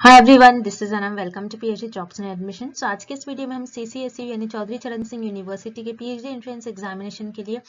Hi everyone, this is Anam. Welcome to PhD jobs and admission. So आज के इस video में हम सीसीएसयू यानी चौधरी चरण सिंह यूनिवर्सिटी के पीएचडी एंट्रेंस एग्जामिनेशन के लिए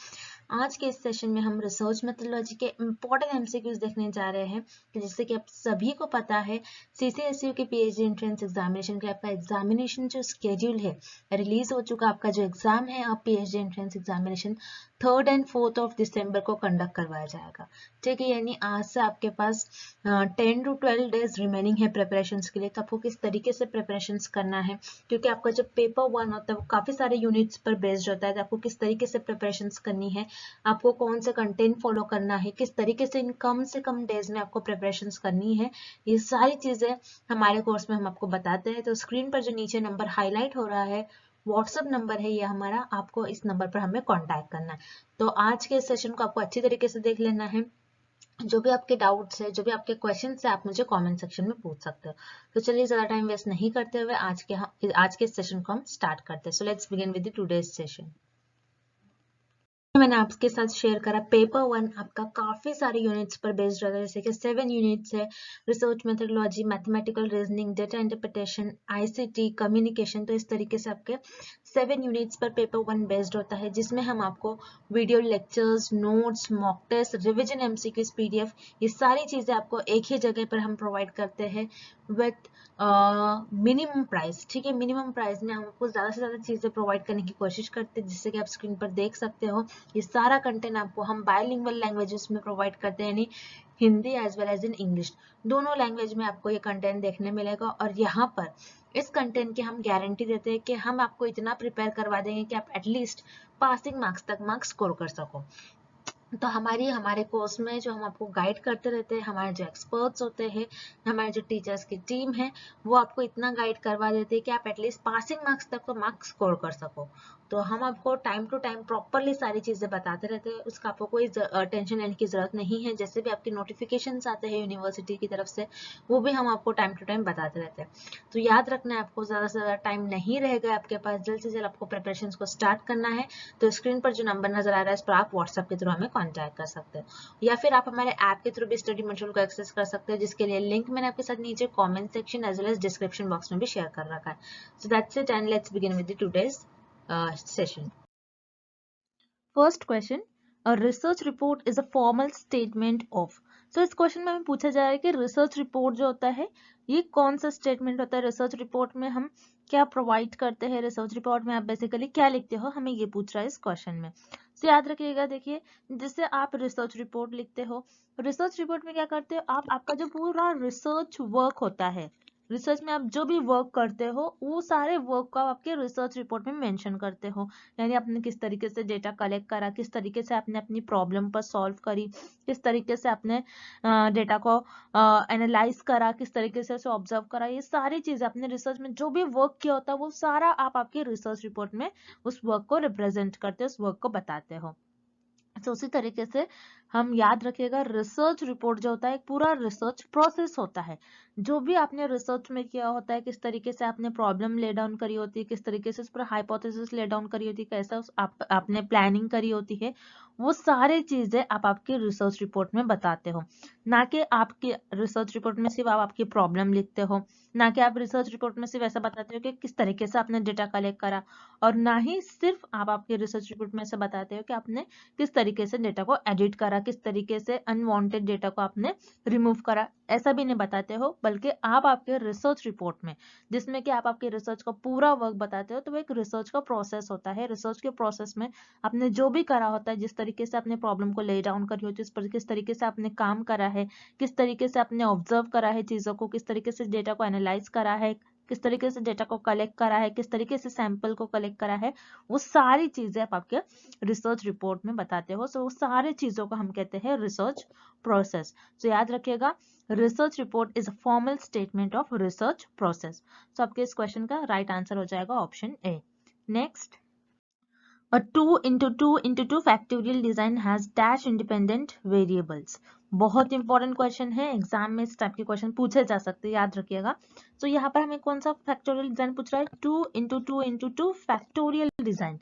आज के इस सेशन में हम रिसर्च मेथोडोलॉजी के इंपॉर्टेंट एमसीक्यूज देखने जा रहे हैं। तो जैसे कि आप सभी को पता है, सीसीएसयू के पीएचडी एंट्रेंस एग्जामिनेशन के आपका एग्जामिनेशन जो स्केड्यूल है रिलीज हो चुका। आपका जो एग्जाम है आप PhD entrance examination 3rd and 4th of December को कंडक्ट करवाया जाएगा। ठीक है, यानी आज से आपके पास 10 to 12 डेज रिमेनिंग है प्रिपरेशंस के लिए। तो आपको किस तरीके से प्रिपरेशंस करना है, क्योंकि आपका जो पेपर 1 होता है वो काफी सारे यूनिट्स पर बेस्ड होता है। तो आपको किस तरीके से प्रिपरेशंस करनी है, आपको कौन सा कंटेंट फॉलो करना है, किस तरीके से इन कम से कम डेज में आपको प्रिपरेशंस करनी है, ये सारी चीजें हमारे कोर्स में हम आपको बताते हैं। तो स्क्रीन पर जो नीचे नंबर हाईलाइट हो रहा है व्हाट्सएप नंबर है ये हमारा, आपको इस नंबर पर हमें कांटेक्ट करना है। तो आज के सेशन को आपको अच्छी तरीके से देख लेना है। जो भी आपके डाउट्स है, जो भी आपके क्वेश्चंस है, आप मुझे कमेंट सेक्शन में पूछ सकते हो। तो चलिए ज्यादा टाइम वेस्ट नहीं करते हुए आज के सेशन को हम स्टार्ट करते हैं। So let's begin with the today's session. मैंने आपके साथ शेयर करा पेपर 1 आपका काफी सारे यूनिट्स पर बेस्ड रहता है, जैसे कि 7 यूनिट्स है। Research methodology, mathematical reasoning, data interpretation, ICT, communication. तो इस तरीके से आपके 7 यूनिट्स पर पेपर 1 बेस्ड होता है, जिसमें हम आपको video lectures, notes, mock test, revision MCQs, PDF, ये सारी चीजें आपको एक ही जगह पर हम प्रोवाइड करते हैं विथ मिनिमम प्राइस। ठीक है, मिनिमम प्राइस में हम आपको ज्यादा से ज्यादा चीजें प्रोवाइड करने की कोशिश करते हैं, जिससे कि आप स्क्रीन पर देख सकते हो। ये सारा कंटेंट आपको हम बायलिंगुअल लैंग्वेजेस में प्रोवाइड करते हैं, यानी Hindi as well as in English, दोनों लैंग्वेज में आपको ये कंटेंट देखने मिलेगा। और यहाँ पर इस कंटेंट की हम गारंटी देते हैं कि हम आपको इतना प्रिपेयर करवा देंगे कि आप एटलीस्ट पासिंग मार्क्स तक मार्क्स स्कोर कर सको। तो हमारे कोर्स में जो हम आपको गाइड करते रहते हैं, हमारे जो एक्सपर्ट्स होते हैं, हमारे जो टीचर्स की टीम है, वो आपको इतना गाइड करवा देते हैं कि आप एटलीस्ट पासिंग मार्क्स तक तो मार्क्स स्कोर कर सको। तो हम आपको टाइम टू टाइम प्रॉपरली सारी चीजें बताते रहते हैं, उसका आपको कोई टेंशन लेने की जरूरत नहीं है। जैसे भी आपके नोटिफिकेशंस आते हैं यूनिवर्सिटी की तरफ से, वो भी हम आपको टाइम टू टाइम बताते रहते हैं। तो याद रखना है, आपको ज्यादा से ज्यादा टाइम नहीं रहेगा आपके पास, जल्द से जल्द आपको प्रिपरेशन को स्टार्ट करना है। तो स्क्रीन पर जो नंबर नजर आ रहा है इस पर आप व्हाट्सएप के थ्रू हमें कांटेक्ट कर सकते हो, या फिर आप हमारे ऐप के थ्रू भी स्टडी मटेरियल को एक्सेस कर सकते हो, जिसके लिए लिंक मैंने आपके साथ नीचे comment section as well as description box में भी शेयर कर रखा है। So that's it and let's begin with the today's session. First question, a research report is a formal statement of. So इस क्वेश्चन में हमें पूछा जा रहा है कि रिसर्च रिपोर्ट जो होता है ये कौन सा स्टेटमेंट होता है। रिसर्च रिपोर्ट में हम क्या प्रोवाइड करते हैं, रिसर्च रिपोर्ट में आप बेसिकली क्या लिखते हो, हमें ये पूछ रहा है इस क्वेश्चन में। तो याद रखिएगा, देखिए जैसे आप रिसर्च रिपोर्ट लिखते हो, रिसर्च रिपोर्ट में क्या करते हो आप, आपका जो पूरा रिसर्च वर्क होता है, रिसर्च में आप जो भी वर्क करते हो वो सारे वर्क को आप आपके रिसर्च रिपोर्ट में मेंशन करते हो। यानी आपने किस तरीके से डेटा कलेक्ट करा, किस तरीके से आपने अपनी प्रॉब्लम पर सॉल्व करी, किस तरीके से आपने डेटा को एनालाइज करा, किस तरीके से उसे ऑब्जर्व करा, ये सारी चीजें अपने रिसर्च में जो भी वर्क किया होता है वो सारा आप आपके रिसर्च रिपोर्ट में उस वर्क को रिप्रेजेंट करते हो, उस वर्क को बताते हो। तो उसी तरीके से हम याद रखिएगा, रिसर्च रिपोर्ट जो होता है एक पूरा रिसर्च प्रोसेस होता है। जो भी आपने रिसर्च में किया होता है, किस तरीके से आपने प्रॉब्लम ले डाउन करी होती है, किस तरीके से उस पर हाइपोथेसिस ले डाउन करी होती है, कैसा आपने प्लानिंग करी होती है, वो सारी चीजें आप आपके रिसर्च रिपोर्ट में बताते हो। ना कि आपके रिसर्च रिपोर्ट में सिर्फ आप आपकी प्रॉब्लम लिखते हो, ना कि आप रिसर्च रिपोर्ट में सिर्फ ऐसा बताते हो कि किस तरीके से आपने डेटा कलेक्ट करा, और ना ही सिर्फ आप आपके रिसर्च रिपोर्ट में ऐसा बताते हो कि आपने किस तरीके से डेटा को एडिट करा, किस तरीके से अनवांटेड डेटा को आपने रिमूव करा, ऐसा भी नहीं बताते हो। बल्कि आप आपके रिसर्च रिपोर्ट में, जिसमें कि आप आपके रिसर्च का पूरा वर्क बताते हो, तो वो एक रिसर्च का प्रोसेस होता है। रिसर्च के प्रोसेस में आपने जो भी करा होता है, जिस तरीके से आपने प्रॉब्लम को ले डाउन करी होती है, उस पर किस तरीके से आपने काम करा है, किस तरीके से आपने ऑब्जर्व करा है चीजों को, किस तरीके से डेटा को एनालाइज करा है, किस तरीके से डेटा को कलेक्ट करा है, किस तरीके से सैंपल को कलेक्ट करा है, वो सारी चीजें आप आपके रिसर्च रिपोर्ट में बताते हो। सो सारे चीजों को हम कहते हैं रिसर्च प्रोसेस। तो याद रखिएगा, research report is a formal statement of research process. So आपके इस क्वेश्चन का राइट आंसर हो जाएगा option A. Next, a 2 into 2 into 2 factorial design has dash independent variables। बहुत इंपॉर्टेंट क्वेश्चन है, एग्जाम में इस टाइप के क्वेश्चन पूछे जा सकते हैं, याद रखिएगा। तो यहाँ पर हमें कौन सा फैक्टोरियल डिजाइन पूछ रहा है, 2 into 2 into 2 फैक्टोरियल डिजाइन।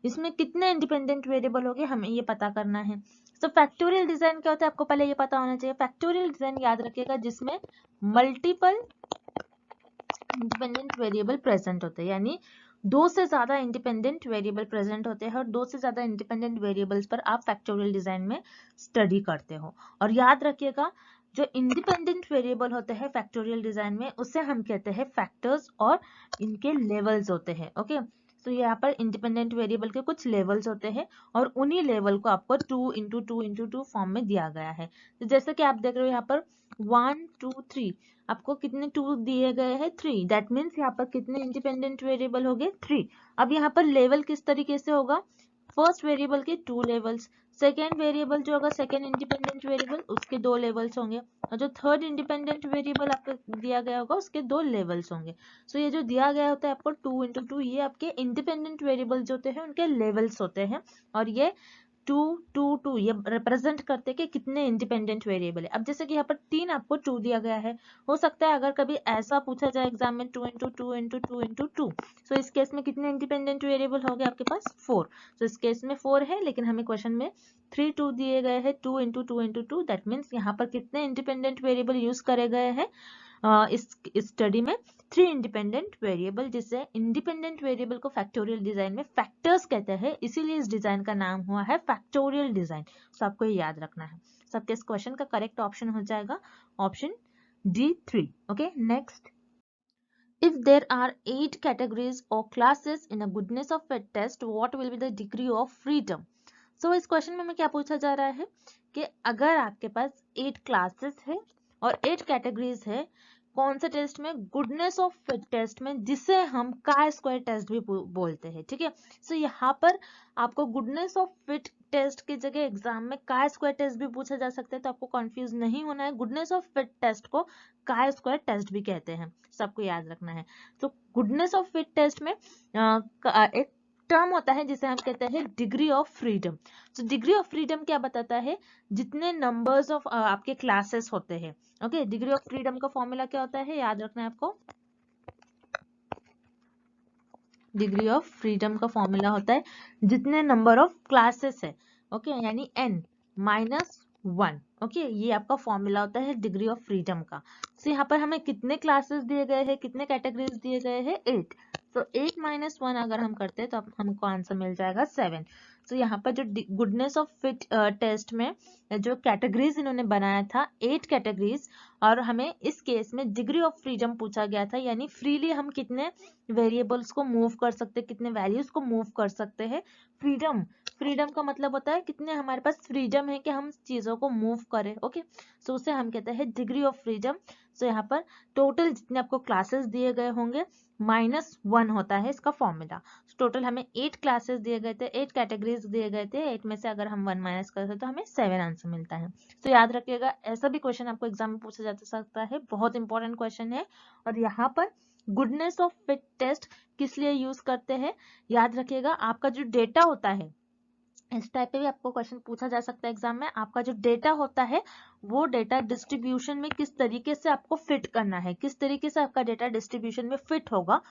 इसमें कितने इंडिपेंडेंट वेरिएबल हो गए हमें ये पता करना है। तो फैक्टोरियल डिजाइन क्या होता है आपको पहले ये पता होना चाहिए। फैक्टोरियल डिजाइन याद रखिएगा जिसमें मल्टीपल इंडिपेंडेंट वेरिएबल प्रेजेंट होते हैं, यानी दो से ज्यादा इंडिपेंडेंट वेरिएबल प्रेजेंट होते हैं और दो से ज्यादा इंडिपेंडेंट वेरिएबल्स पर आप फैक्टोरियल डिजाइन में स्टडी करते हो। और याद रखिएगा जो इंडिपेंडेंट वेरिएबल होते हैं फैक्टोरियल डिजाइन में उसे हम कहते हैं फैक्टर्स और इनके लेवल्स होते हैं। ओके, तो यहाँ पर इंडिपेंडेंट वेरिएबल के कुछ लेवल्स होते हैं और उन्हीं लेवल को आपको 2 × 2 फॉर्म में दिया गया है। तो जैसे कि आप देख रहे हो यहाँ पर 1 2 3 आपको कितने 2 दिए गए हैं 3, दैट मीन्स यहाँ पर कितने इंडिपेंडेंट वेरिएबल हो गए 3। अब यहाँ पर लेवल किस तरीके से होगा, फर्स्ट वेरिएबल के 2 लेवल्स, सेकेंड वेरिएबल जो होगा सेकेंड इंडिपेंडेंट वेरिएबल उसके 2 लेवल्स होंगे और जो थर्ड इंडिपेंडेंट वेरिएबल आपको दिया गया होगा उसके 2 लेवल्स होंगे। सो ये जो दिया गया होता है आपको 2 × 2 ये आपके इंडिपेंडेंट वेरिएबल जो होते हैं उनके लेवल्स होते हैं और ये 2 2 2 ये रिप्रेजेंट करते हैं कि कितने इंडिपेंडेंट वेरिएबल है। अब जैसे कि यहाँ पर 3 आपको 2 दिया गया है, हो सकता है अगर कभी ऐसा पूछा जाए एग्जाम में 2 × 2 × 2 × 2, सो इस केस में कितने इंडिपेंडेंट वेरिएबल हो गए आपके पास 4। तो इस केस में 4 है लेकिन हमें क्वेश्चन में 3 2 दिए गए हैं 2 × 2 × 2, दैट मीन्स यहाँ पर कितने इंडिपेंडेंट वेरिएबल यूज करे गए हैं इस स्टडी में 3 इंडिपेंडेंट वेरिएबल, जिससे इंडिपेंडेंट वेरिएबल को फैक्टोरियल डिजाइन में फैक्टर्स कहते हैं, इसीलिए इस डिजाइन का नाम हुआ है फैक्टोरियल डिजाइन। तो आपको ये याद रखना है। सबके इस क्वेश्चन का करेक्ट ऑप्शन हो जाएगा option D3। Okay, next, if there are 8 categories or classes in a goodness of fit test, what will be the degree of freedom? So इस क्वेश्चन में हमें क्या पूछा जा रहा है कि अगर आपके पास 8 क्लासेस है और 8 कैटेगरीज है, कौन से टेस्ट में, गुडनेस ऑफ फिट टेस्ट में, जिसे हम काई स्क्वायर टेस्ट भी बोलते हैं। ठीक है, सो यहाँ पर आपको गुडनेस ऑफ फिट टेस्ट की जगह एग्जाम में काई स्क्वायर टेस्ट भी पूछा जा सकता है, तो आपको कंफ्यूज नहीं होना है। गुडनेस ऑफ फिट टेस्ट को काई स्क्वायर टेस्ट भी कहते हैं, सबको याद रखना है। तो गुडनेस ऑफ फिट टेस्ट में एक टर्म होता है जिसे हम कहते हैं डिग्री ऑफ फ्रीडम। तो डिग्री ऑफ फ्रीडम क्या बताता है, जितने नंबर्स ऑफ आपके क्लासेस होते हैं। ओके, डिग्री ऑफ फ्रीडम का फॉर्मूला क्या होता है, याद रखना है आपको। डिग्री ऑफ फ्रीडम का फॉर्मूला होता है जितने नंबर ऑफ क्लासेस है, ओके, यानी n-1। ओके, ये आपका फॉर्मूला होता है डिग्री ऑफ फ्रीडम का। तो यहाँ पर हमें कितने क्लासेस दिए गए हैं, कितने कैटेगरीज दिए गए हैं 8। तो 8 - 1 अगर हम करते हैं तो हमको आंसर मिल जाएगा 7। तो यहाँ पर जो गुडनेस ऑफ फिट टेस्ट में जो कैटेगरीज इन्होंने बनाया था 8 कैटेगरीज, और हमें इस केस में डिग्री ऑफ फ्रीडम पूछा गया था, यानी फ्रीली हम कितने वेरिएबल्स को मूव कर सकते हैं, कितने वैल्यूज को मूव कर सकते हैं। फ्रीडम, फ्रीडम का मतलब होता है कितने हमारे पास फ्रीडम है कि हम चीजों को मूव करें। ओके, सो उसे हम कहते हैं डिग्री ऑफ फ्रीडम। सो यहाँ पर टोटल जितने आपको क्लासेस दिए गए होंगे -1 होता है इसका फॉर्मूला। टोटल हमें 8 क्लासेस दिए गए थे, 8 कैटेगरीज दिए गए थे, 8 में से अगर हम 1 माइनस करते तो हमें 7 आंसर मिलता है। तो याद रखिएगा, ऐसा भी क्वेश्चन आपको एग्जाम में पूछा जा सकता है, बहुत इंपॉर्टेंट क्वेश्चन है। और यहाँ पर गुडनेस ऑफ फिट टेस्ट किस लिए यूज करते हैं, याद रखिएगा, आपका जो डेटा होता है, इस टाइप पे भी आपको क्वेश्चन पूछा जा सकता है एग्जाम में, आपका जो डेटा होता है वो डेटा डिस्ट्रीब्यूशन में किस तरीके से आपको फिट करना है, किस तरीके से आपका डेटा डिस्ट्रीब्यूशन में फिट होगा,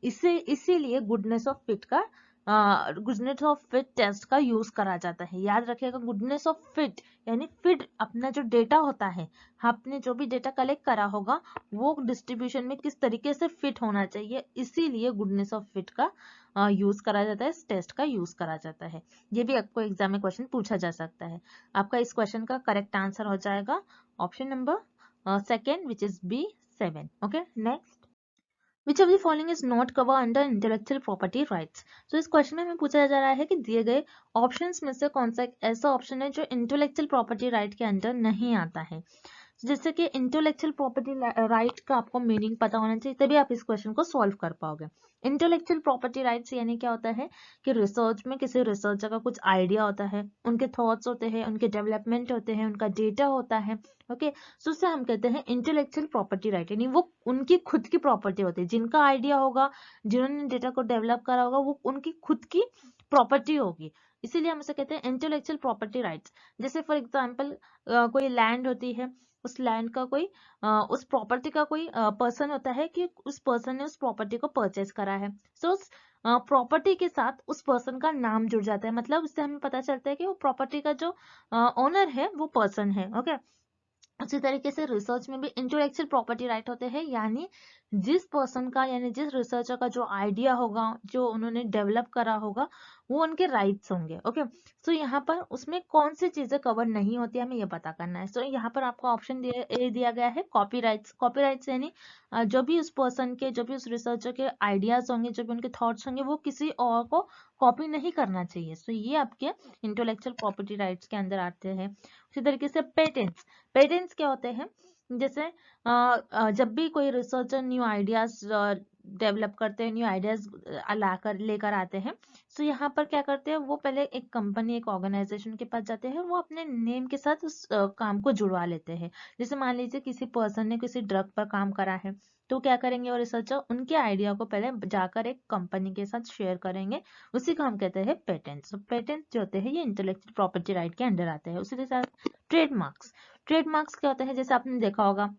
इसीलिए गुडनेस ऑफ फिट का गुडनेस ऑफ फिट टेस्ट का यूज करा जाता है। याद रखिएगा, गुडनेस ऑफ फिट यानी फिट, अपना जो डेटा होता है, आपने जो भी डेटा कलेक्ट करा होगा वो डिस्ट्रीब्यूशन में किस तरीके से फिट होना चाहिए, इसीलिए गुडनेस ऑफ फिट का यूज करा जाता है, इस टेस्ट का यूज करा जाता है। ये भी आपको एग्जाम में क्वेश्चन पूछा जा सकता है। आपका इस क्वेश्चन का करेक्ट आंसर हो जाएगा option number second, which is B7। Okay, next, Which of the following is not covered under intellectual property rights? So इस क्वेश्चन में हमें पूछा जा रहा है कि दिए गए ऑप्शंस में से कौन सा एक ऐसा ऑप्शन है जो इंटेलेक्चुअल प्रॉपर्टी राइट के अंडर नहीं आता है। जैसे कि इंटेलेक्चुअल प्रॉपर्टी राइट का आपको मीनिंग पता होना चाहिए, तभी आप इस क्वेश्चन को सॉल्व कर पाओगे। इंटेलेक्चुअल प्रॉपर्टी राइट्स यानी क्या होता है कि रिसर्च में किसी रिसर्चर का कुछ आइडिया होता है, उनके थॉट्स होते हैं, उनके डेवलपमेंट होते हैं, उनका डेटा होता है। ओके, सो उसे हम कहते हैं इंटेलेक्चुअल प्रॉपर्टी राइट, यानी वो उनकी खुद की प्रॉपर्टी होती है, जिनका आइडिया होगा, जिन्होंने डेटा को डेवलप करा होगा, वो उनकी खुद की प्रॉपर्टी होगी, इसीलिए हम उसे कहते हैं इंटेलेक्चुअल प्रॉपर्टी राइट्स। जैसे फॉर एग्जांपल कोई लैंड होती है, उस लैंड का कोई उस प्रॉपर्टी का कोई पर्सन होता है कि उस पर्सन ने उस प्रॉपर्टी को परचेज करा है, सो उस प्रॉपर्टी के साथ उस पर्सन का नाम जुड़ जाता है, मतलब उससे हमें पता चलता है कि वो प्रॉपर्टी का जो ओनर है वो पर्सन है। ओके, उसी तरीके से रिसर्च में भी इंटेलेक्चुअल प्रॉपर्टी राइट होते हैं, यानी जिस पर्सन का यानी जिस रिसर्चर का जो आइडिया होगा, जो उन्होंने डेवलप करा होगा, वो उनके राइट्स होंगे। ओके, सो यहाँ पर उसमें कौन सी चीजें कवर नहीं होती हमें ये पता करना है। सो यहाँ पर आपको ऑप्शन दिया गया है कॉपीराइट्स। कॉपीराइट्स यानी जो भी उस पर्सन के, जो भी उस रिसर्चर के आइडियाज होंगे, जो भी उनके थॉट्स होंगे, वो किसी और को कॉपी नहीं करना चाहिए। सो ये आपके इंटेलेक्चुअल प्रॉपर्टी राइट्स के अंदर आते हैं। उसी तरीके से पेटेंट्स। पेटेंट्स क्या होते हैं, जैसे जब भी कोई रिसर्चर न्यू आइडियाज डेवलप करते हैं, न्यू आइडियाज लेकर आते हैं, तो यहाँ पर क्या करते हैं, वो पहले एक कंपनी, एक ऑर्गेनाइजेशन के पास जाते हैं, वो अपने नेम के साथ उस काम को जुड़वा लेते हैं। जैसे मान लीजिए किसी पर्सन ने किसी ड्रग पर काम करा है, तो क्या करेंगे वो रिसर्चर, उनके आइडिया को पहले जाकर एक कंपनी के साथ शेयर करेंगे, उसी को हम कहते हैं पेटेंट्स। तो पेटेंट्स जो होते हैं ये इंटेलेक्चुअल प्रॉपर्टी राइट के अंडर आते हैं। उसी के साथ ट्रेडमार्क्स। ट्रेडमार्क्स क्या होते हैं, जैसे आपने देखा होगा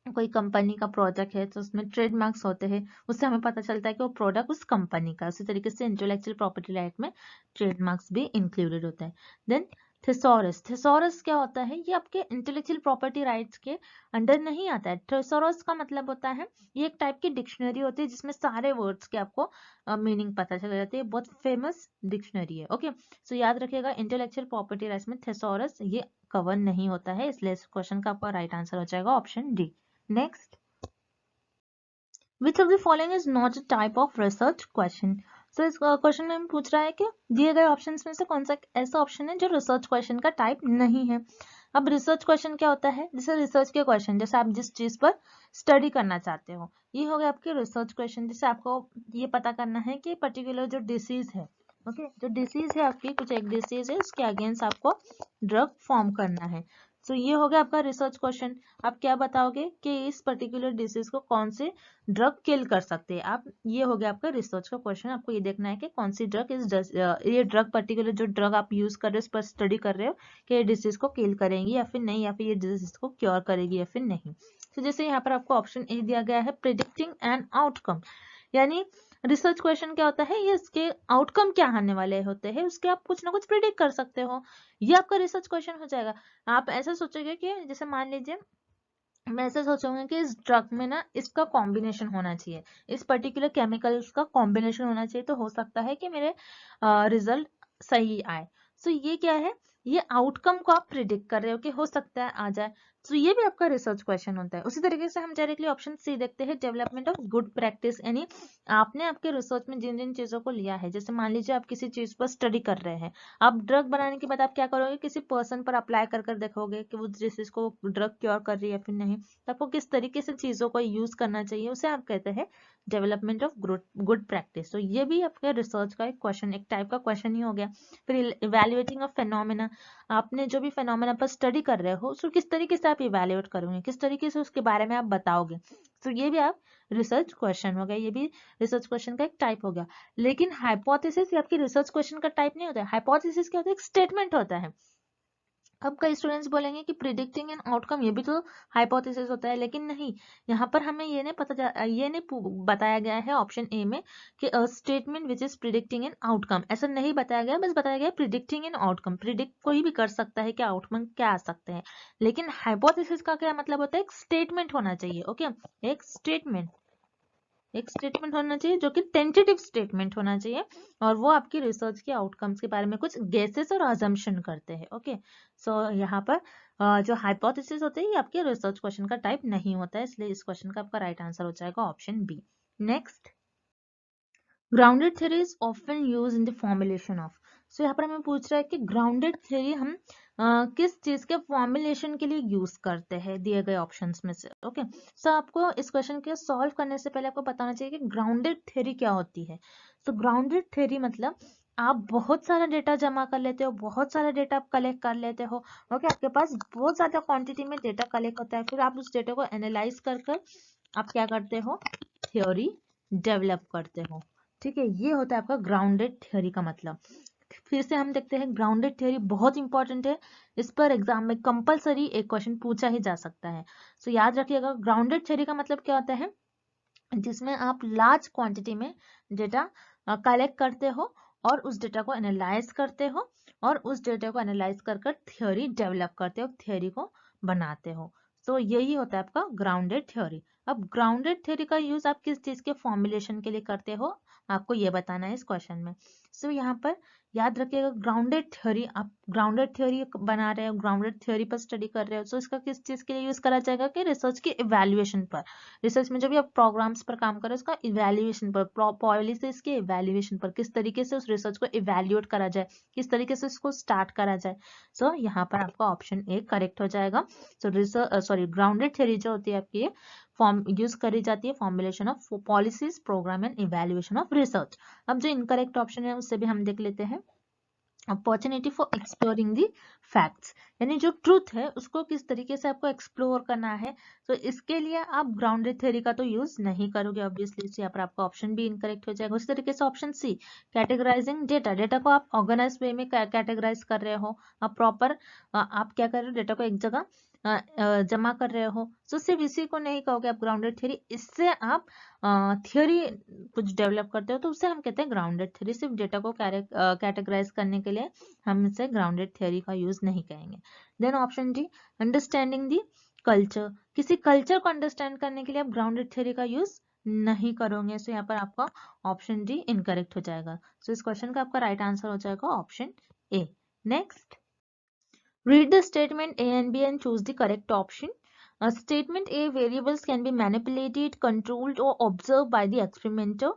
कोई कंपनी का प्रोडक्ट है तो उसमें ट्रेडमार्क्स होते हैं, उससे हमें पता चलता है कि वो प्रोडक्ट उस कंपनी का। उसी तरीके से इंटेलेक्चुअल प्रॉपर्टी राइट में ट्रेडमार्क्स भी इंक्लूडेड होता है। Then thesaurus. थेसॉरस क्या होता है, ये आपके इंटेलेक्चुअल प्रॉपर्टी राइट्स के अंडर नहीं आता है। थेसॉरस का मतलब होता है, ये एक टाइप की डिक्शनरी होती है जिसमें सारे वर्ड्स के आपको मीनिंग पता चल जाती है। बहुत फेमस डिक्शनरी है। ओके, सो याद रखिएगा इंटेलेक्चुअल प्रॉपर्टी राइट्स में थेसॉरस ये कवर नहीं होता है, इसलिए इस क्वेश्चन का आपका राइट आंसर हो जाएगा option D. Next, which of the following is not a type of research question? So इस क्वेश्चन में पूछ रहा है कि दिए गए ऑप्शंस में से कौन सा ऐसा ऑप्शन है जो रिसर्च क्वेश्चन का टाइप नहीं है। अब रिसर्च क्वेश्चन क्या होता है, जैसे रिसर्च के क्वेश्चन, जैसे आप जिस चीज पर स्टडी करना चाहते हो, ये हो गया आपके रिसर्च क्वेश्चन। जैसे आपको ये पता करना है कि पर्टिकुलर जो डिसीज है, ओके, जो डिसीज है आपकी, कुछ एक डिसीज है, उसके अगेंस्ट आपको ड्रग फॉर्म करना है। तो ये हो गया आपका रिसर्च क्वेश्चन। आप क्या बताओगे कि इस पर्टिकुलर डिसीज को कौन से ड्रग किल कर सकते हैं आप, ये हो गया आपका रिसर्च का क्वेश्चन। आपको ये देखना है कि कौन सी ड्रग ये ड्रग पर्टिकुलर जो ड्रग आप यूज कर रहे हो, उस पर स्टडी कर रहे हो कि ये डिसीज को किल करेंगी या फिर नहीं, या फिर ये डिसीज को क्योर करेगी या फिर नहीं। तो जैसे यहाँ पर आपको ऑप्शन ए दिया गया है प्रिडिक्टिंग एन आउटकम, यानी रिसर्च क्वेश्चन क्या होता है, ये इसके आउटकम क्या आने वाले होते हैं, उसके आप कुछ ना कुछ प्रिडिक्ट कर सकते हो, ये आपका रिसर्च क्वेश्चन हो जाएगा। आप ऐसा सोचोगे कि जैसे मान लीजिए मैं ऐसे सोचूंगी कि इस ड्रग में ना इसका कॉम्बिनेशन होना चाहिए, इस पर्टिकुलर केमिकल्स का कॉम्बिनेशन होना चाहिए, तो हो सकता है कि मेरे रिजल्ट सही आए। सो ये क्या है, ये आउटकम को आप प्रिडिक्ट कर रहे हो कि हो सकता है आ जाए। तो ये भी आपका रिसर्च क्वेश्चन होता है। उसी तरीके से हम डायरेक्टली ऑप्शन सी देखते हैं, डेवलपमेंट ऑफ गुड प्रैक्टिस, यानी आपने आपके रिसर्च में जिन जिन चीजों को लिया है, जैसे मान लीजिए आप किसी चीज पर स्टडी कर रहे हैं, आप ड्रग बनाने के बाद आप क्या करोगे, किसी पर्सन पर अप्लाई कर कर देखोगे कि वो जिस इसको ड्रग क्योर कर रही है या फिर नहीं, तो आपको किस तरीके से चीजों को यूज करना चाहिए, उसे आप कहते हैं डेवलपमेंट ऑफ गुड प्रैक्टिस। तो ये भी आपके रिसर्च का एक क्वेश्चन, एक टाइप का क्वेश्चन ही हो गया। फिर इवेल्युएटिंग ऑफ फेनोमेना, आपने जो भी फेनोमेना पर स्टडी कर रहे हो उसको किस तरीके से आप इवेल्युएट करोगे, किस तरीके से उसके बारे में आप बताओगे, तो ये भी आप रिसर्च क्वेश्चन हो गया, ये भी रिसर्च क्वेश्चन का एक टाइप हो गया। लेकिन हाइपोथेसिस आपकी रिसर्च क्वेश्चन का टाइप नहीं होता है। हाइपोथेसिस क्या होता है, एक स्टेटमेंट होता है। अब कई स्टूडेंट्स बोलेंगे कि प्रिडिक्टिंग एन आउटकम ये भी तो हाइपोथेसिस होता है, लेकिन नहीं, यहाँ पर हमें ये नहीं बताया गया है ऑप्शन ए में कि statement which is predicting an outcome, ऐसा नहीं बताया गया, बस बताया गया प्रिडिक्टिंग एन आउटकम। प्रिडिक्ट कोई भी कर सकता है कि आउटकम क्या आ सकते हैं, लेकिन हाइपोथेसिस का क्या मतलब होता है, एक स्टेटमेंट होना चाहिए। ओके, एक स्टेटमेंट होना चाहिए जो कि टेंटेटिव स्टेटमेंट होना चाहिए, और वो आपकी रिसर्च के आउटकम्स के बारे में कुछ गेसेस और अजम्पशन करते हैं। ओके, सो यहाँ पर जो हाइपोथेसिस होते हैं ये आपके रिसर्च क्वेश्चन का टाइप नहीं होता है, इसलिए इस क्वेश्चन का आपका राइट आंसर हो जाएगा option B. Next, grounded theory is often use in the formulation of. So यहाँ पर हमें पूछ रहा है कि ग्राउंडेड थ्योरी हम किस चीज के फॉर्मुलेशन के लिए यूज करते हैं दिए गए ऑप्शंस में से। ओके, सो आपको इस क्वेश्चन के सॉल्व करने से पहले आपको बताना चाहिए कि ग्राउंडेड थ्योरी क्या होती है। तो ग्राउंडेड थ्योरी मतलब आप बहुत सारा डेटा जमा कर लेते हो, बहुत सारा डेटा आप कलेक्ट कर लेते हो। ओके, आपके पास बहुत ज्यादा क्वांटिटी में डेटा कलेक्ट होता है, फिर आप उस डेटा को एनालाइज कर आप क्या करते हो, थ्योरी डेवलप करते हो। ठीक है, ये होता है आपका ग्राउंडेड थ्योरी का मतलब। फिर से हम देखते हैं, ग्राउंडेड थ्योरी बहुत इंपॉर्टेंट है, इस पर एग्जाम में कंपलसरी एक क्वेश्चन पूछा ही जा सकता है। सो याद रखिएगा, ग्राउंडेड थ्योरी का मतलब क्या होता है, जिसमें आप लार्ज क्वांटिटी में डेटा कलेक्ट करते हो और उस डेटा को एनालाइज करते हो, और उस डेटा को एनालाइज कर थ्योरी डेवलप करते हो, थ्योरी को बनाते हो। तो यही होता है आपका ग्राउंडेड थ्योरी। अब ग्राउंडेड थ्योरी का यूज आप किस चीज के फॉर्मुलेशन के लिए करते हो, आपको ये बताना है इस क्वेश्चन में। सो यहाँ पर याद रखिएगा, ग्राउंडेड थ्योरी, आप ग्राउंडेड थ्योरी बना रहे हो, ग्राउंडेड थ्योरी पर स्टडी कर रहे हो, तो इसका किस चीज के लिए यूज करा जाएगा कि रिसर्च के इवैल्यूएशन पर। रिसर्च में जब भी आप प्रोग्राम्स पर काम कर रहे हो, उसका इवैल्यूएशन पर, पॉलिसीज के इवैल्यूएशन पर, किस तरीके से उस रिसर्च को इवैल्यूएट करा जाए, किस तरीके से इसको स्टार्ट करा जाए। सो यहाँ पर आपका ऑप्शन ए करेक्ट हो जाएगा। सो ग्राउंडेड थ्योरी जो होती है आपकी, फॉर्म यूज करी जाती है formulation of policies, program and evaluation of research. अब जो इनकरेक्ट ऑप्शन है उससे भी हम देख लेते हैं। Opportunity for exploring the facts, यानी जो ट्रूथ है उसको किस तरीके से आपको एक्सप्लोर करना है, तो इसके लिए आप ग्राउंडेड थ्योरी का तो यूज नहीं करोगे ऑब्वियसली। यहाँ पर आपका ऑप्शन भी इनकरेक्ट हो जाएगा। उसी तरीके से option C, categorising data, data को आप ऑर्गेनाइज वे में कैटेगराइज कर रहे हो, आप प्रॉपर आप क्या कर रहे हो, डेटा को एक जगह जमा कर रहे हो, तो सिर्फ इसी को नहीं कहोगे आप ग्राउंडेड थ्योरी, इससे आप थ्योरी कुछ डेवलप करते हो, तो उसे हम कहते हैं ग्राउंडेड थ्योरी। सिर्फ डेटा को कैटेगराइज करने के लिए हम इसे ग्राउंडेड थ्योरी का यूज नहीं करेंगे। Then option D, understanding the culture, किसी कल्चर को अंडरस्टैंड करने के लिए आप ग्राउंडेड थ्योरी का यूज नहीं करोगे। सो यहाँ पर आपका ऑप्शन डी इनकरेक्ट हो जाएगा। सो इस क्वेश्चन का आपका राइट आंसर हो जाएगा option A. Next, read the statement A and B and choose the correct option. Statement A, variables can be manipulated, controlled or observed by the experimenter.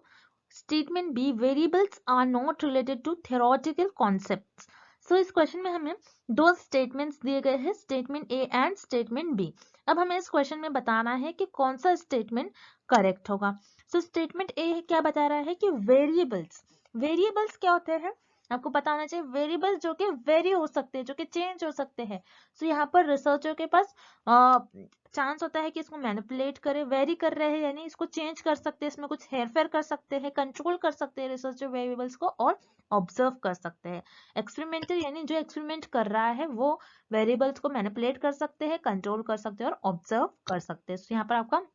Statement B, variables are not related to theoretical concepts. So इस question में हमें दो statements दिए गए हैं, statement A and statement B. अब हमें इस क्वेश्चन में बताना है कि कौन सा स्टेटमेंट करेक्ट होगा। सो स्टेटमेंट ए क्या बता रहा है कि वेरिएबल्स, वेरिएबल्स क्या होते हैं आपको पता होना चाहिए। वेरिएबल्स जो कि वेरी हो सकते हैं, जो कि चेंज हो सकते हैं। सो यहाँ पर रिसर्चर के पास चांस होता है कि इसको मैनिपुलेट करे, वेरी कर रहे हैं यानी इसको चेंज कर सकते हैं, इसमें कुछ हेरफेर कर सकते हैं, कंट्रोल कर सकते हैं रिसर्चर वेरिएबल्स को, और ऑब्जर्व कर सकते हैं। एक्सपेरिमेंटर यानी जो एक्सपेरिमेंट कर रहा है वो वेरिएबल्स को मैनिपुलेट कर सकते हैं, कंट्रोल कर सकते हैं और ऑब्जर्व कर सकते हैं। सो यहाँ पर आपका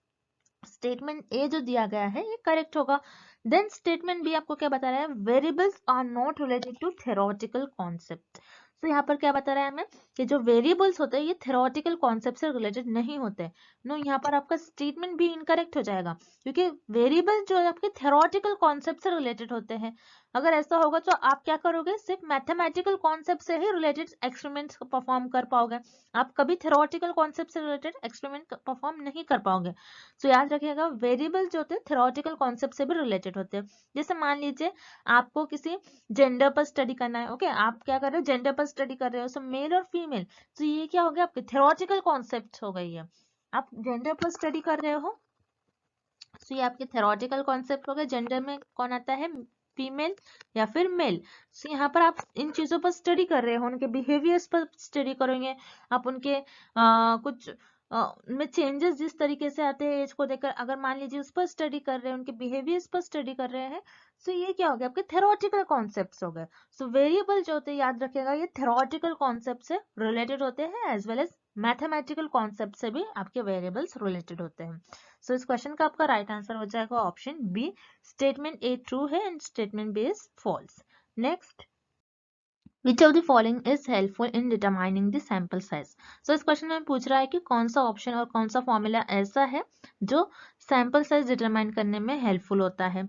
स्टेटमेंट ए जो दिया गया है ये करेक्ट होगा। देन स्टेटमेंट बी आपको क्या बता रहा है, variables are not related to theoretical concept. तो यहाँ पर क्या बता रहा है हमें कि जो वेरिएबल्स होते हैं ये थ्योरेटिकल कॉन्सेप्ट से रिलेटेड नहीं होते। नो, यहाँ पर आपका स्टेटमेंट भी इनकरेक्ट हो जाएगा, क्योंकि वेरिएबल जो है आपके थ्योरेटिकल कॉन्सेप्ट से रिलेटेड होते हैं। अगर ऐसा होगा तो आप क्या करोगे, सिर्फ मैथमेटिकल कॉन्सेप्ट से ही रिलेटेड एक्सपेरिमेंट्स परफॉर्म कर पाओगे, आप कभी थ्योरेटिकल कॉन्सेप्ट से रिलेटेड एक्सपेरिमेंट परफॉर्म नहीं कर पाओगे। तो याद रखिएगा, वेरिएबल जो होते हैं थ्योरेटिकल कॉन्सेप्ट से भी रिलेटेड होते हैं। जैसे मान लीजिए आपको किसी जेंडर पर स्टडी करना है, ओके, आप क्या कर रहे हो, जेंडर पर स्टडी कर रहे हो, सो मेल और फीमेल, तो ये क्या हो गया, आपके थ्योरेटिकल कॉन्सेप्ट हो गई है। आप जेंडर पर स्टडी कर रहे हो, तो ये आपके थ्योरेटिकल कॉन्सेप्ट हो गए। जेंडर में कौन आता है, फीमेल या फिर मेल। सो यहाँ पर आप इन चीजों पर स्टडी कर रहे हो, उनके बिहेवियर्स पर स्टडी करेंगे आप, उनके कुछ में चेंजेस जिस तरीके से आते हैं एज को देखकर, अगर मान लीजिए उस पर स्टडी कर रहे हैं, उनके बिहेवियर्स पर स्टडी कर रहे हैं, सो ये क्या हो गया, आपके थ्योरेटिकल कॉन्सेप्ट्स हो गए। सो वेरिएबल जो होते हैं याद रखिएगा ये थ्योरेटिकल कॉन्सेप्ट से रिलेटेड होते हैं, as well as mathematical concept से भी आपके वेरिएबल्स रिलेटेड होते हैं। सो इस क्वेश्चन का आपका राइट आंसर हो जाएगा option B, statement A true है and statement B is false. Next, Which of the following is helpful in determining the sample size? So इस क्वेश्चन में पूछ रहा है कि कौन सा ऑप्शन और कौन सा फॉर्मूला ऐसा है जो सैंपल साइज डिटरमाइन करने में हेल्पफुल होता है।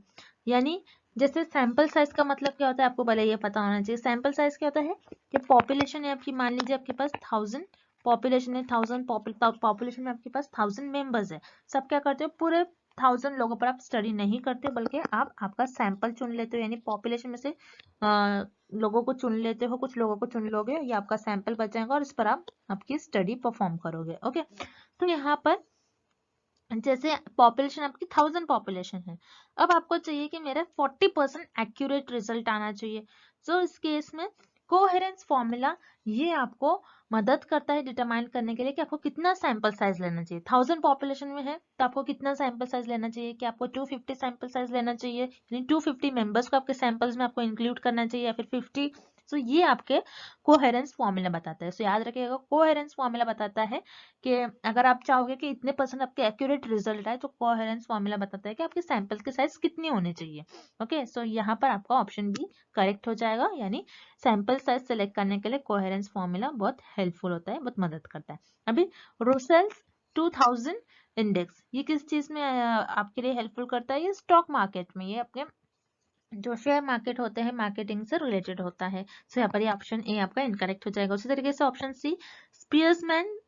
यानी जैसे सैंपल साइज का मतलब क्या होता है आपको पहले ये पता होना चाहिए। सैंपल साइज क्या होता है कि पॉपुलेशन है आपकी, मान लीजिए आपके पास 1000 पॉपुलेशन है, 1000 पॉपुलेशन में आपके पास 1000 मेंबर्स है। सब क्या करते हो, पूरे 1000 लोगों पर आप स्टडी नहीं करते, बल्कि आप आपका सैंपल चुन लेते हो, यानी पॉपुलेशन में से लोगों को चुन लेते हो, कुछ लोगों को चुन लोगे, ये आपका सैंपल बच जाएगा और इस पर आप आपकी स्टडी परफॉर्म करोगे। ओके, तो यहाँ पर जैसे पॉपुलेशन आपकी 1000 पॉपुलेशन है, अब आपको चाहिए कि मेरा 40% एक्यूरेट रिजल्ट आना चाहिए। सो इस केस में कोहेरेंस फॉर्मूला ये आपको मदद करता है डिटरमाइन करने के लिए कि आपको कितना सैंपल साइज लेना चाहिए। 1000 पॉपुलेशन में है तो आपको कितना सैंपल साइज लेना चाहिए, कि आपको 250 सैंपल साइज लेना चाहिए, यानी 250 मेंबर्स को आपके सैंपल्स में आपको इंक्लूड करना चाहिए, या फिर तो ये आपके कोहेरेंस फॉर्मूला बताता है। सो याद रखिएगा, कोहेरेंस फॉर्मूला बताता है कि अगर आप चाहोगे कि इतने % आपके एक्यूरेट रिजल्ट आए तो कोहेरेंस फॉर्मूला बताता है कि आपके सैंपल के साइज कितने होने चाहिए। ओके, सो यहाँ पर आपका ऑप्शन बी करेक्ट हो जाएगा, यानी सैंपल साइज सिलेक्ट करने के लिए कोहेरेंस फॉर्मूला बहुत हेल्पफुल होता है, बहुत मदद करता है। अभी रुसेल्स 2000 इंडेक्स, ये किस चीज में आपके लिए हेल्पफुल करता है? ये स्टॉक मार्केट में, ये अपने जो शेयर मार्केट होते हैं मार्केटिंग से रिलेटेड होता है। सो यहाँ पर ये ऑप्शन ए आपका इनकरेक्ट हो जाएगा। उसी तरीके से ऑप्शन सी स्पीयर्समैन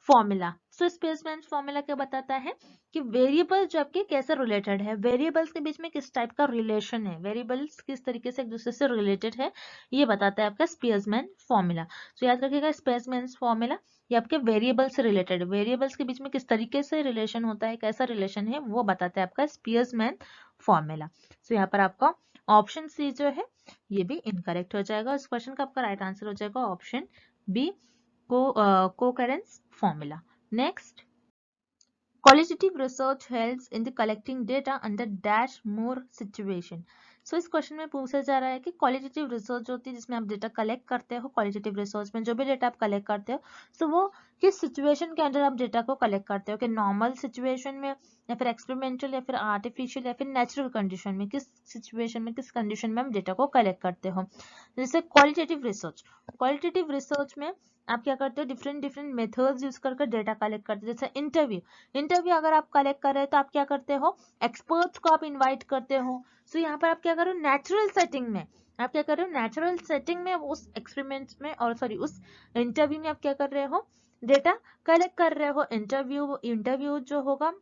फॉर्मूला। सो स्पीयर्समैन फॉर्मूला क्या बताता है कि वेरिएबल जो आपके कैसे रिलेटेड है, वेरिएबल्स के बीच में किस टाइप का रिलेशन है, वेरिएबल्स किस तरीके से एक दूसरे से रिलेटेड है, ये बताता है आपका स्पीयर्समैन फॉर्मूला। सो याद रखिएगा, स्पीयर्समैन फॉर्मूला ये आपके वेरिएबल से रिलेटेड, वेरिएबल्स के बीच में किस तरीके से रिलेशन होता है, कैसा रिलेशन है, वो बताता है आपका स्पीयर्समैन फॉर्मूला। सो यहाँ पर आपका ऑप्शन सी जो है ये भी इनकरेक्ट हो जाएगा। इस क्वेश्चन का आपका राइट आंसर हो जाएगा option B, Cochran's formula. Next, qualitative research helps in the collecting data under dash more situation। सो इस क्वेश्चन में पूछा जा रहा है कि क्वालिटेटिव रिसर्च होती है जिसमें आप डेटा कलेक्ट करते हो, क्वालिटेटिव रिसर्च में जो भी डेटा आप कलेक्ट करते हो, सो वो किस सिचुएशन के अंदर आप डेटा को कलेक्ट करते हो, कि नॉर्मल सिचुएशन में या फिर एक्सपेरिमेंटल या फिर आर्टिफिशियल या फिर नेचुरल कंडीशन में, किस सिचुएशन में, किस कंडीशन में हम डेटा को कलेक्ट करते हो। जैसे क्वालिटेटिव रिसर्च में आप क्या करते हो, डिफरेंट मेथड्स यूज करके डेटा कलेक्ट करते हो। जैसे इंटरव्यू अगर आप कलेक्ट कर रहे हो तो आप क्या करते हो, एक्सपर्ट्स को आप इनवाइट करते हो। सो यहाँ पर आप क्या कर रहे हो, नेचुरल सेटिंग में आप क्या कर रहे हो, नेचुरल सेटिंग में उस एक्सपेरिमेंट में और सॉरी उस इंटरव्यू में आप क्या कर रहे हो, डेटा कलेक्ट कर रहे हो। इंटरव्यू जो होगा,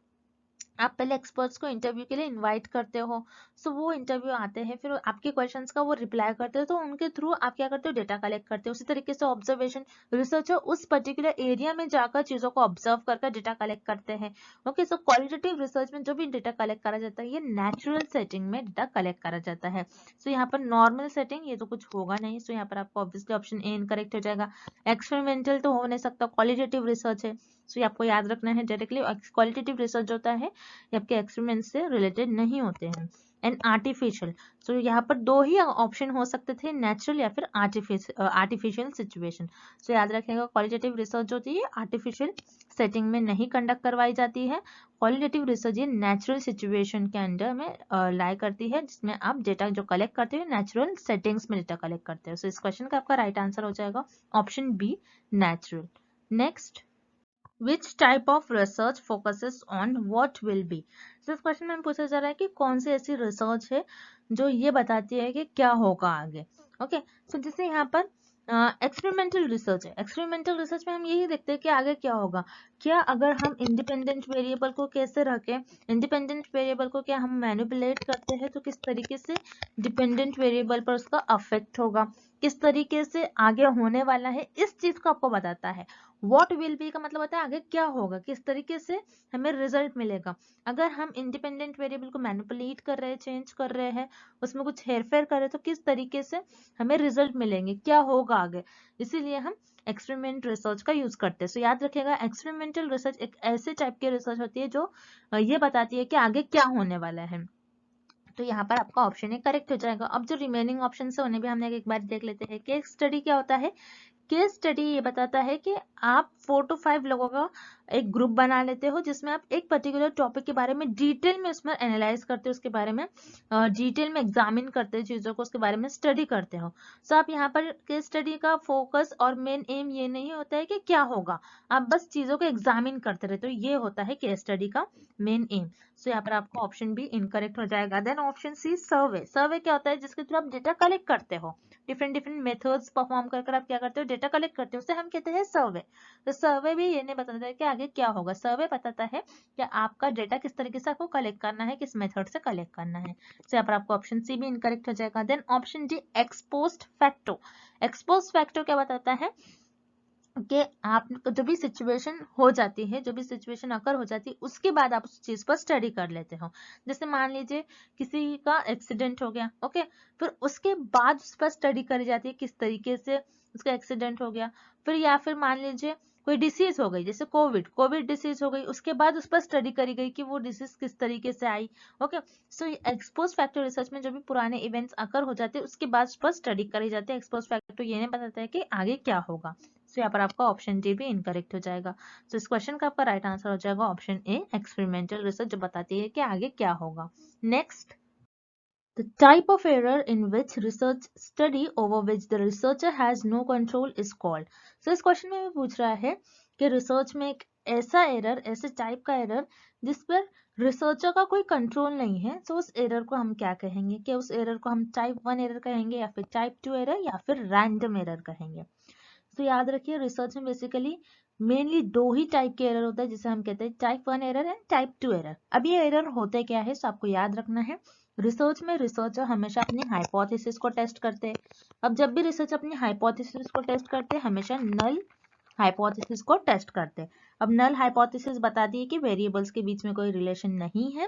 आप पहले एक्सपर्ट्स को इंटरव्यू के लिए इनवाइट करते हो। सो वो इंटरव्यू आते हैं, फिर आपके क्वेश्चंस का वो रिप्लाई करते हो, तो उनके थ्रू आप क्या करते हो, डेटा कलेक्ट करते हो। उसी तरीके से ऑब्जर्वेशन रिसर्चर उस पर्टिकुलर एरिया में जाकर चीजों को ऑब्जर्व करके डेटा कलेक्ट करते हैं। ओके, सो क्वालिटेटिव रिसर्च में जो भी डेटा कलेक्ट करा जाता है ये नेचुरल सेटिंग में डेटा कलेक्ट करा जाता है। सो यहाँ पर नॉर्मल सेटिंग ये तो कुछ होगा नहीं। सो यहाँ पर आपको ऑब्वियसली ऑप्शन ए इनकरेक्ट हो जाएगा। एक्सपेरिमेंटल तो हो नहीं सकता, क्वालिटेटिव रिसर्च है। सो आपको याद रखना है, डायरेक्टली क्वालिटेटिव रिसर्च होता है ये आपके एक्सपेरिमेंट से रिलेटेड नहीं होते हैं। एंड आर्टिफिशियल, सो यहाँ पर दो ही ऑप्शन हो सकते थे, नेचुरल या फिर आर्टिफिशियल सिचुएशन। सो याद रखिएगा, क्वालिटेटिव रिसर्च होती है आर्टिफिशियल सेटिंग में नहीं कंडक्ट करवाई जाती है। क्वालिटेटिव रिसर्च ये नेचुरल सिचुएशन के अंडर में लाई करती है, जिसमें आप डेटा जो कलेक्ट करते हो नेचुरल सेटिंग्स में डेटा कलेक्ट करते हो। सो इस क्वेश्चन का आपका राइट आंसर हो जाएगा option B, natural. Next, Which type of research focuses on what will be? So इस क्वेश्चन में पूछा जा रहा है कि कौन सी ऐसी रिसर्च है जो ये बताती है कि क्या होगा आगे। ओके, सो जैसे यहाँ पर एक्सपेरिमेंटल रिसर्च है। एक्सपेरिमेंटल रिसर्च में हम यही देखते हैं कि आगे क्या होगा, क्या अगर हम इंडिपेंडेंट वेरिएबल को कैसे रखें, इंडिपेंडेंट वेरिएबल को क्या हम मैनिपुलेट करते हैं तो किस तरीके से डिपेंडेंट वेरिएबल पर उसका अफेक्ट होगा, किस तरीके से आगे होने वाला है, इस चीज को आपको बताता है। व्हाट विल बी का मतलब होता है आगे क्या होगा, किस तरीके से हमें रिजल्ट मिलेगा। अगर हम इंडिपेंडेंट वेरिएबल को मैनिपुलेट कर रहे हैं, चेंज कर रहे हैं, उसमें कुछ हेरफेर कर रहे हैं, तो किस तरीके से हमें रिजल्ट मिलेंगे, क्या होगा आगे। इसीलिए हम एक्सपेरिमेंट रिसर्च का यूज करते हैं। सो याद रखिएगा, एक्सपेरिमेंटल रिसर्च एक ऐसे टाइप की रिसर्च होती है जो ये बताती है कि आगे क्या होने वाला है। तो यहाँ पर आपका ऑप्शन है करेक्ट हो जाएगा। अब जो रिमेनिंग ऑप्शन है उन्हें भी हमने एक बार देख लेते हैं। केस स्टडी क्या होता है, केस स्टडी ये बताता है कि आप 4 to 5 लोगों का एक ग्रुप बना लेते हो, जिसमें आप एक पर्टिकुलर टॉपिक के बारे में डिटेल में उसमें एनालाइज करते हो, उसके बारे में डिटेल में एग्जामिन करते हो चीजों को, उसके बारे में स्टडी करते हो। सो आप यहाँ पर केस स्टडी का फोकस और मेन एम ये नहीं होता है कि क्या होगा, आप बस चीजों को एग्जामिन करते रहते हो, ये होता है केस स्टडी का मेन एम। सो यहाँ पर आपका ऑप्शन बी इनकरेक्ट हो जाएगा। देन ऑप्शन सी सर्वे। सर्वे क्या होता है, जिसके थ्रू आप डेटा कलेक्ट करते हो, डिफरेंट मेथड्स परफॉर्म कर आप क्या करते हो, डेटा कलेक्ट करते हो, उसे हम कहते हैं सर्वे। तो सर्वे भी ये नहीं बताता है कि आगे क्या होगा, सर्वे बताता है कि आपका डेटा किस तरीके से आपको कलेक्ट करना है, किस मेथड से कलेक्ट करना है। तो यहाँ पर आपको ऑप्शन सी भी इनकरेक्ट हो जाएगा। Then option D ex post facto. Ex post facto क्या बताता है कि आप जो भी सिचुएशन हो जाती है, जो भी सिचुएशन अकर हो जाती है, उसके बाद आप उस चीज पर स्टडी कर लेते हो। जैसे मान लीजिए किसी का एक्सीडेंट हो गया, ओके, फिर उसके बाद उस पर स्टडी करी जाती है किस तरीके से उसका एक्सीडेंट हो गया। फिर या फिर मान लीजिए कोई डिसीज हो गई, जैसे कोविड डिसीज हो गई, उसके बाद उस पर स्टडी करी गई कि वो डिसीज किस तरीके से आई। ओके, सो एक्सपोज फैक्टर रिसर्च में जो भी पुराने इवेंट्स अकर हो जाते हैं उसके बाद उस पर स्टडी करी जाती है। एक्सपोज फैक्टर ये नहीं बताता है कि आगे क्या होगा। सो यहाँ पर आपका ऑप्शन डी भी इनकरेक्ट हो जाएगा। सो इस क्वेश्चन का आपका राइट आंसर हो जाएगा ऑप्शन ए, एक्सपेरिमेंटल रिसर्च, जो बताती है कि आगे क्या होगा। Next, the type of error in which research study over which the researcher has no control is called. So इस क्वेश्चन में पूछ रहा है कि रिसर्च में एक ऐसा एरर, ऐसे टाइप का एरर जिस पर रिसर्चर का कोई कंट्रोल नहीं है, तो उस एरर को हम क्या कहेंगे? कि उस एरर को हम टाइप 1 एरर कहेंगे या फिर टाइप 2 एरर या फिर रैंडम एरर कहेंगे। तो याद रखिए रिसर्च में बेसिकली मेनली दो ही टाइप के एरर होता है जिसे हम कहते हैं type 1 error and type 2 error. अब ये एरर होते क्या है, सो आपको याद रखना है। रिसर्च में रिसर्चर हमेशा अपनी हाइपोथेसिस को टेस्ट करते हैं। अब जब भी रिसर्च अपनी हाइपोथेसिस को टेस्ट करते हैं, हमेशा नल हाइपोथेसिस को टेस्ट करते हैं। अब नल हाइपोथेसिस बताती है कि वेरिएबल्स के बीच में कोई रिलेशन नहीं है,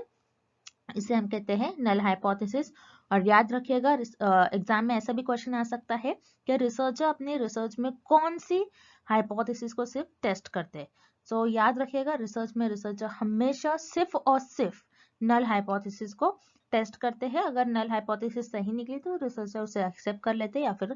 इसे हम कहते हैं नल हाइपोथेसिस। और याद रखिएगा एग्जाम में ऐसा भी क्वेश्चन आ सकता है कि रिसर्चर अपने रिसर्च में कौन सी हाइपोथेसिस को सिर्फ टेस्ट करते हैं। सो याद रखिएगा रिसर्च में रिसर्चर हमेशा सिर्फ और सिर्फ नल हाइपोथेसिस को टेस्ट करते हैं। अगर नल हाइपोथेसिस सही निकली तो रिसर्चर उसे एक्सेप्ट कर लेते हैं, या फिर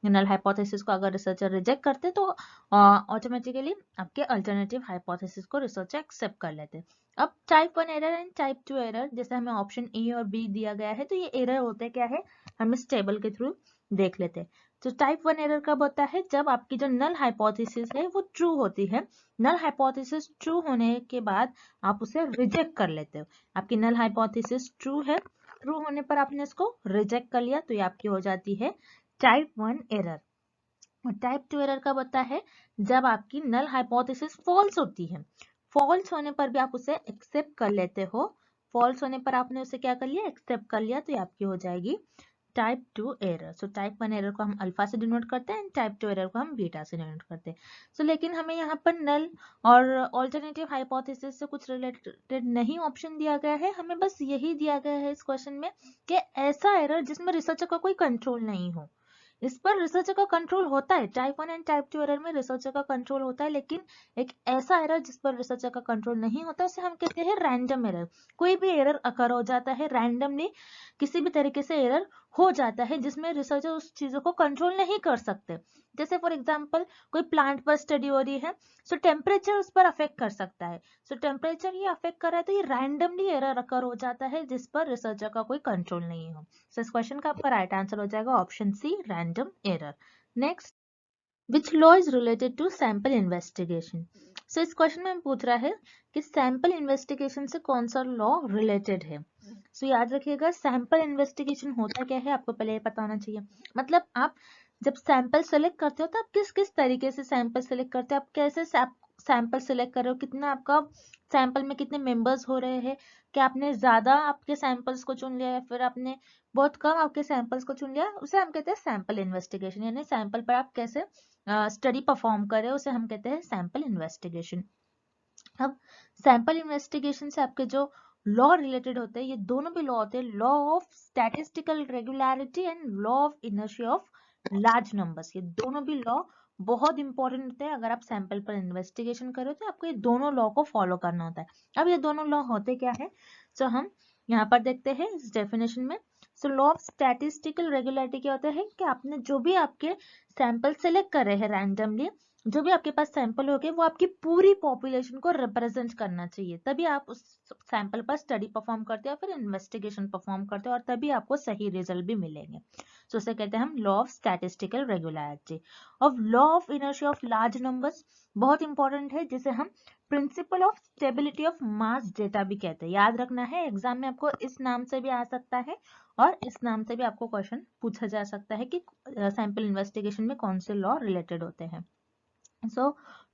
नल हाइपोथेसिस को अगर रिसर्चर रिजेक्ट करते तो ऑटोमेटिकली आपके अल्टरनेटिव हाइपोथेसिस को रिसर्चर एक्सेप्ट कर लेते हैं। अब type 1 error and type 2 error, जैसे हमें ऑप्शन ए और बी दिया गया है, तो ये एरर होते क्या है हम इस टेबल के थ्रू देख लेते हैं। तो टाइप 1 एरर कब होता है? जब आपकी जो नल हाइपोथेसिस है वो ट्रू होती है। नल हाइपोथेसिस ट्रू होने के बाद आप उसे रिजेक्ट कर लेते हो। आपकी नल हाइपोथेसिस ट्रू है, ट्रू होने पर आपने इसको रिजेक्ट कर लिया, तो ये आपकी हो जाती है टाइप 1 एरर। और टाइप 2 एरर कब होता है? जब आपकी नल हाइपोथेसिस फॉल्स होती है। फॉल्स होने पर भी आप उसे एक्सेप्ट कर लेते हो। फॉल्स होने पर आपने उसे क्या कर लिया? एक्सेप्ट कर लिया, तो ये आपकी हो जाएगी type 2 error. So type 1 error को हम अल्फा से डिनोट करते हैं, टाइप 2 एरर को हम बीटा से डिनोट करते हैं। सो लेकिन हमें यहाँ पर नल और ऑल्टरनेटिव हाइपोथेसिस से कुछ रिलेटेड नहीं ऑप्शन दिया गया है, हमें बस यही दिया गया है इस क्वेश्चन में कि ऐसा एरर जिसमें रिसर्चर का कोई कंट्रोल नहीं हो। इस पर रिसर्चर का कंट्रोल होता है, टाइप 1 एंड टाइप 2 एरर में रिसर्चर का कंट्रोल होता है, लेकिन एक ऐसा एरर जिस पर रिसर्चर का कंट्रोल नहीं होता उसे हम कहते हैं रैंडम एरर। कोई भी एरर अकर हो जाता है रैंडमली, किसी भी तरीके से एरर हो जाता है जिसमें रिसर्चर उस चीजों को कंट्रोल नहीं कर सकते। जैसे फॉर एग्जांपल कोई प्लांट पर स्टडी हो रही है, सो टेम्परेचर उस पर अफेक्ट कर सकता है। सो टेम्परेचर ही अफेक्ट कर रहा है तो ये रैंडमली एरर अकर हो जाता है जिस पर रिसर्चर का कोई कंट्रोल नहीं हो। सो इस क्वेश्चन का आपका राइट आंसर हो जाएगा option C, random error. Next, which law is related to sample investigation? So इस क्वेश्चन में पूछ रहा है कि सैंपल इन्वेस्टिगेशन से कौन सा लॉ रिलेटेड है। सो याद रखिएगा सैंपल इन्वेस्टिगेशन होता क्या है आपको पहले पता होना चाहिए। मतलब आप जब सैंपल सेलेक्ट करते हो तो आप किस किस तरीके से सैंपल सेलेक्ट करते हो, आप कैसे सैंपल सेलेक्ट कर रहे हो, कितना आपका सैंपल में कितने मेंबर्स हो रहे हैं, क्या आपने ज्यादा आपके सैंपल्स को चुन लिया या फिर आपने बहुत कम आपके सैंपल्स को चुन लिया, उसे हम कहते हैं सैंपल इन्वेस्टिगेशन। यानी सैंपल पर आप कैसे स्टडी परफॉर्म कर रहे हो उसे हम कहते हैं सैंपल इन्वेस्टिगेशन। अब सैंपल इन्वेस्टिगेशन से आपके जो लॉ रिलेटेड होते हैं, ये दोनों भी लॉ होते हैं, law of statistical regularity and law of inertia of large numbers. ये दोनों भी लॉ बहुत इंपॉर्टेंट होते हैं। अगर आप सैंपल पर इन्वेस्टिगेशन करो तो आपको ये दोनों लॉ को फॉलो करना होता है। अब ये दोनों लॉ होते क्या है, तो हम यहाँ पर देखते हैं इस डेफिनेशन में। So law of statistical regularity क्या होता है कि आपने जो भी आपके सैंपल सेलेक्ट कर रहे हैं रैंडमली, जो भी आपके पास सैंपल हो गए वो आपकी पूरी पॉपुलेशन को रिप्रेजेंट करना चाहिए, तभी आप उस सैंपल पर स्टडी परफॉर्म करते हो फिर इन्वेस्टिगेशन परफॉर्म करते हो और तभी आपको सही रिजल्ट भी मिलेंगे। सो इसे कहते हैं हम लॉ ऑफ स्टैटिस्टिकल रेगुलरिटी। और law of inertia of large numbers बहुत इंपॉर्टेंट है, जिसे हम principle of stability of mass data भी कहते हैं। याद रखना है एग्जाम में आपको इस नाम से भी आ सकता है और इस नाम से भी आपको क्वेश्चन पूछा जा सकता है कि सैंपल इन्वेस्टिगेशन में कौन से लॉ रिलेटेड होते हैं। So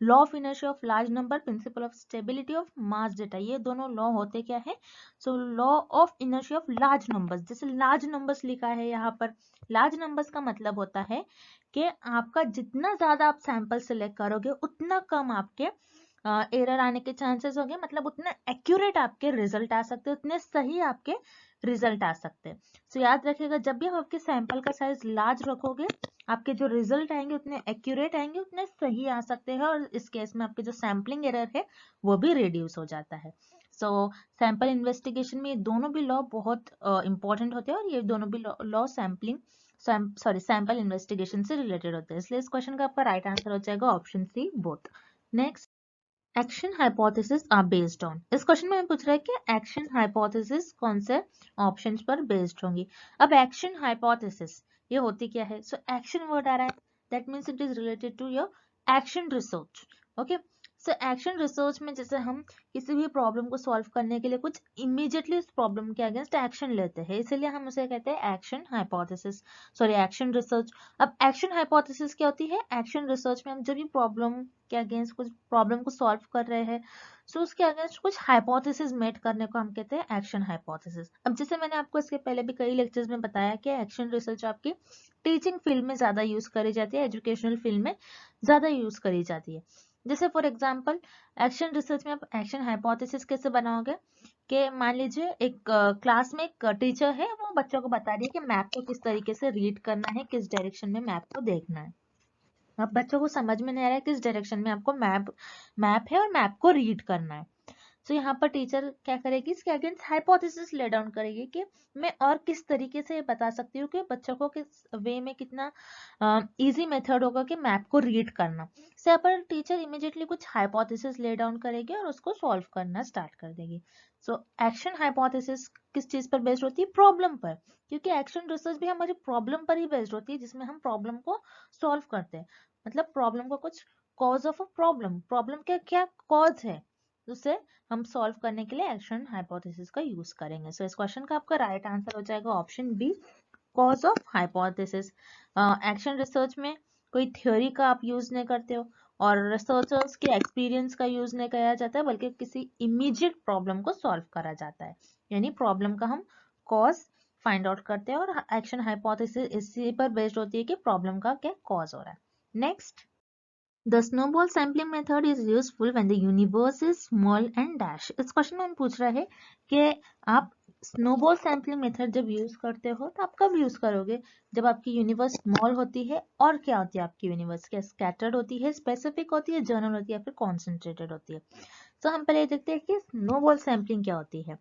law of inertia of large number, principle of stability of mass data, ये दोनों लॉ होते क्या है। So law of inertia of large numbers, जैसे लार्ज नंबर्स लिखा है यहाँ पर, लार्ज नंबर्स का मतलब होता है कि आपका जितना ज्यादा आप सैंपल सिलेक्ट करोगे उतना कम आपके एरर आने के चांसेस होंगे, मतलब उतना एक्यूरेट आपके रिजल्ट आ सकते हैं, उतने सही आपके रिजल्ट आ सकते हैं। सो याद रखिएगा जब भी आप आपके सैंपल का साइज लार्ज रखोगे आपके जो रिजल्ट आएंगे उतने एक्यूरेट आएंगे, उतने सही आ सकते हैं, और इस केस में आपके जो सैम्पलिंग एरर है वो भी रिड्यूस हो जाता है। सो सैंपल इन्वेस्टिगेशन में ये दोनों भी लॉ बहुत इंपॉर्टेंट होते हैं, और ये दोनों भी लॉ सैंपल इन्वेस्टिगेशन से रिलेटेड होते हैं, इसलिए इस क्वेश्चन का आपका राइट आंसर हो जाएगा option C, both. Next, action hypothesis are based on. इस क्वेश्चन में पूछ रहा है कि एक्शन हाइपोथेसिस कौन से ऑप्शंस पर बेस्ड होंगी। अब एक्शन हाइपोथेसिस ये होती क्या है? सो एक्शन वर्ड आ रहा है, that means it is related to your action research. Okay, so action research में जैसे हम किसी भी प्रॉब्लम को सॉल्व करने के लिए कुछ इमीडिएटली उस प्रॉब्लम के अगेंस्ट एक्शन लेते हैं, इसीलिए हम उसे कहते हैं action hypothesis, sorry action research. अब एक्शन हाइपोथेसिस क्या होती है? एक्शन रिसर्च में हम जब भी प्रॉब्लम के अगेंस्ट कुछ प्रॉब्लम को सॉल्व कर रहे हैं, सो उसके अगेंस्ट कुछ हाइपोथेसिस मेट करने को हम कहते हैं एक्शन हाइपोथेसिस। अब जैसे मैंने आपको इसके पहले भी कई लेक्चर्स में बताया कि एक्शन रिसर्च आपकी टीचिंग फील्ड में ज्यादा यूज करी जाती है, एजुकेशनल फील्ड में ज्यादा यूज करी जाती है। जैसे फॉर एग्जाम्पल एक्शन रिसर्च में आप एक्शन हाइपोथेसिस कैसे बनाओगे कि मान लीजिए एक क्लास में एक टीचर है, वो बच्चों को बता रही है कि मैप को किस तरीके से रीड करना है, किस डायरेक्शन में मैप को देखना है। अब बच्चों को समझ में नहीं आ रहा है किस डायरेक्शन में आपको मैप है और मैप को रीड करना है। तो यहाँ पर टीचर क्या करेगी? इसके अगेंस्ट हाइपोथेसिस ले डाउन करेगी कि मैं और किस तरीके से बता सकती हूँ कि बच्चों को किस वे में कितना इजी मेथड होगा कि मैप को रीड करना। से यहाँ पर टीचर इमीडिएटली कुछ हाइपोथेसिस ले डाउन करेगी और उसको सॉल्व करना स्टार्ट कर देगी। सो एक्शन हाइपोथेसिस किस चीज पर बेस्ड होती है? प्रॉब्लम पर, क्योंकि एक्शन रिसर्च भी हमारी प्रॉब्लम पर ही बेस्ड होती है, जिसमें हम प्रॉब्लम को सॉल्व करते हैं। मतलब प्रॉब्लम को कुछ कॉज ऑफ अ प्रॉब्लम का क्या कॉज है, उसे हम सॉल्व करने के लिए एक्शन हाइपोथेसिस का यूज करेंगे। सो इस क्वेश्चन का आपका राइट आंसर हो जाएगा option B, cause of hypothesis. Action research में कोई थ्योरी का आप यूज नहीं करते हो, और रिसर्चर्स के एक्सपीरियंस का यूज नहीं किया जाता है, बल्कि किसी इमीडिएट प्रॉब्लम को सॉल्व करा जाता है, यानी प्रॉब्लम का हम कॉज फाइंड आउट करते हैं, और एक्शन हाइपोथेसिस इसी पर बेस्ड होती है कि प्रॉब्लम का क्या कॉज हो रहा है। Next, The snowball sampling method is useful when the universe is small and dash. इस क्वेश्चन में हम पूछ रहे हैं कि आप स्नोबॉल सैम्पलिंग मेथड जब यूज करते हो तो आप कब यूज करोगे? जब आपकी यूनिवर्स स्मॉल होती है, और क्या होती है आपकी यूनिवर्स? क्या स्कैटर्ड होती है, स्पेसिफिक होती है, जनरल होती है, या फिर कॉन्सेंट्रेटेड होती है? तो हम पहले देखते हैं कि स्नोबॉल सैम्पलिंग क्या होती है।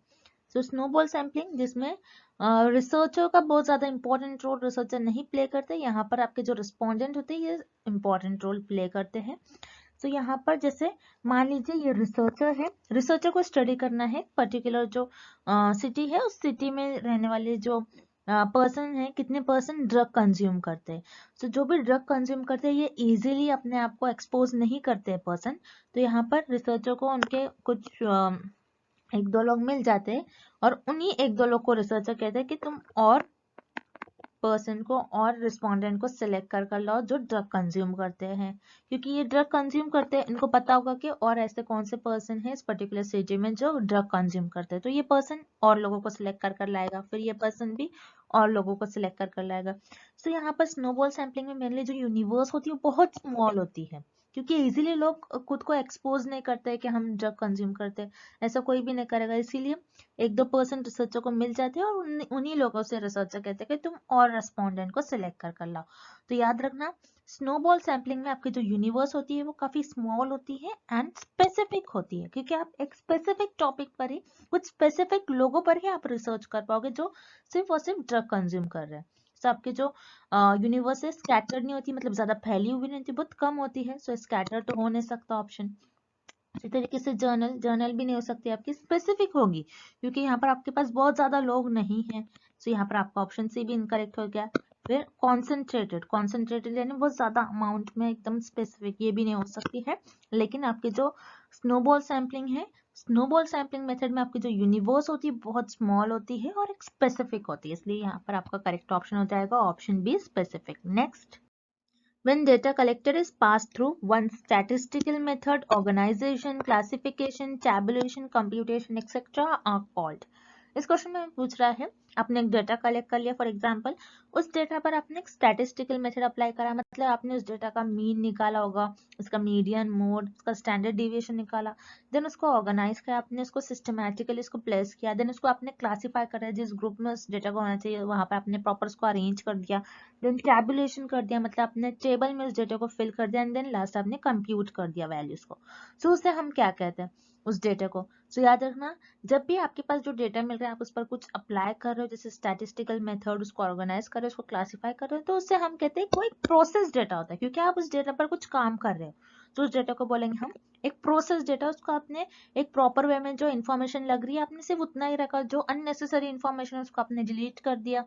सो स्नोबॉल सैम्पलिंग जिसमें रिसर्चर का बहुत ज्यादा इंपॉर्टेंट रोल रिसर्चर नहीं प्ले करते, यहाँ पर आपके जो रिस्पोंडेंट होते हैं ये इंपॉर्टेंट रोल प्ले करते हैं। तो यहाँ पर जैसे मान लीजिए ये रिसर्चर है, रिसर्चर को स्टडी करना है पर्टिकुलर जो सिटी है, उस सिटी में रहने वाले जो पर्सन है, कितने पर्सन ड्रग कंज्यूम करते हैं। तो जो भी ड्रग कंज्यूम करते हैं ये इजीली अपने आप को एक्सपोज नहीं करते हैं पर्सन, तो यहाँ पर रिसर्चर को उनके कुछ एक दो लोग मिल जाते हैं, और उन्हीं एक दो लोग को रिसर्चर कहते हैं कि तुम और पर्सन को और रिस्पोंडेंट को सिलेक्ट कर लो जो ड्रग कंज्यूम करते हैं, क्योंकि ये ड्रग कंज्यूम करते हैं, इनको पता होगा कि और ऐसे कौन से पर्सन है इस पर्टिकुलर सिटी में जो ड्रग कंज्यूम करते हैं, तो ये पर्सन और लोगों को सिलेक्ट कर लाएगा, फिर ये पर्सन भी और लोगों को सिलेक्ट कर लाएगा। तो यहाँ पर स्नोबॉल सैम्पलिंग में मेनली जो यूनिवर्स होती है वो बहुत स्मॉल होती है, क्योंकि इजीली लोग खुद को एक्सपोज नहीं करते कि हम ड्रग कंज्यूम करते हैं, ऐसा कोई भी नहीं करेगा, इसीलिए एक दो परसेंट रिसर्चर को मिल जाते हैं, और उन्हीं लोगों से रिसर्चर कहते हैं कि तुम और रेस्पोंडेंट को सिलेक्ट कर लाओ। तो याद रखना, स्नोबॉल सैम्पलिंग में आपकी जो यूनिवर्स होती है वो काफी स्मॉल होती है एंड स्पेसिफिक होती है, क्योंकि आप एक स्पेसिफिक टॉपिक पर ही, कुछ स्पेसिफिक लोगों पर ही आप रिसर्च कर पाओगे जो सिर्फ और सिर्फ ड्रग कंज्यूम कर रहे हैं। तो आपके जो यूनिवर्स है स्कैटर्ड नहीं होती, मतलब ज्यादा फैली हुई नहीं होती, बहुत कम होती है, सो स्कैटर तो हो नहीं सकता ऑप्शन। इसी तरीके से जर्नल भी नहीं हो सकती, आपकी स्पेसिफिक होगी, क्योंकि यहाँ पर आपके पास बहुत ज्यादा लोग नहीं है, तो यहाँ पर आपका ऑप्शन सी भी इनकरेक्ट हो गया। फिर कॉन्सेंट्रेटेड यानी बहुत ज्यादा अमाउंट में एकदम स्पेसिफिक, ये भी नहीं हो सकती है। लेकिन आपकी जो स्नोबॉल सैम्पलिंग है, स्नोबॉल सैम्पलिंग मेथड में आपकी जो यूनिवर्स होती है बहुत स्मॉल होती है और एक स्पेसिफिक होती है, इसलिए यहाँ पर आपका करेक्ट ऑप्शन हो जाएगा option B, specific. Next, when data collected is passed through one statistical method, organization, classification, tabulation, computation, etc. are called. इस क्वेश्चन में पूछ रहा है आपने एक डेटा कलेक्ट कर लिया, फॉर एग्जांपल उस डेटा पर आपने एक स्टैटिस्टिकल मेथड अप्लाई करा, मतलब आपने उस डेटा का मीन निकाला होगा, उसका मीडियन, मोड, उसका स्टैंडर्ड डिविएशन निकाला, देन उसको ऑर्गेनाइज किया, आपने उसको सिस्टमैटिकली उसको प्लेस किया, देन उसको आपने क्लासीफाई करा, जिस ग्रुप में उस डेटा को होना चाहिए वहां पर आपने प्रॉपर उसको अरेंज कर दिया, देन टैबुलेशन कर दिया, मतलब आपने टेबल में उस डेटा को फिल कर दिया, एंड देन लास्ट आपने कंप्यूट कर दिया वैल्यूज को। सो उसे हम क्या कहते हैं, उस डेटा को। सो याद रखना, जब भी आपके पास जो डेटा मिल रहा है आप उस पर कुछ अप्लाई कर रहे हो, जैसे स्टैटिस्टिकल मेथड, उसको ऑर्गेनाइज कर रहे हो, उसको क्लासिफाई कर रहे हो, तो उससे हम कहते हैं कोई प्रोसेस डेटा होता है, क्योंकि आप उस डेटा पर कुछ काम कर रहे हो, तो उस डेटा को बोलेंगे हम एक प्रोसेस डेटा। उसको आपने एक प्रॉपर वे में जो इन्फॉर्मेशन लग रही है आपने सिर्फ उतना ही रखा, जो अननेसेसरी इन्फॉर्मेशन उसको आपने डिलीट कर दिया,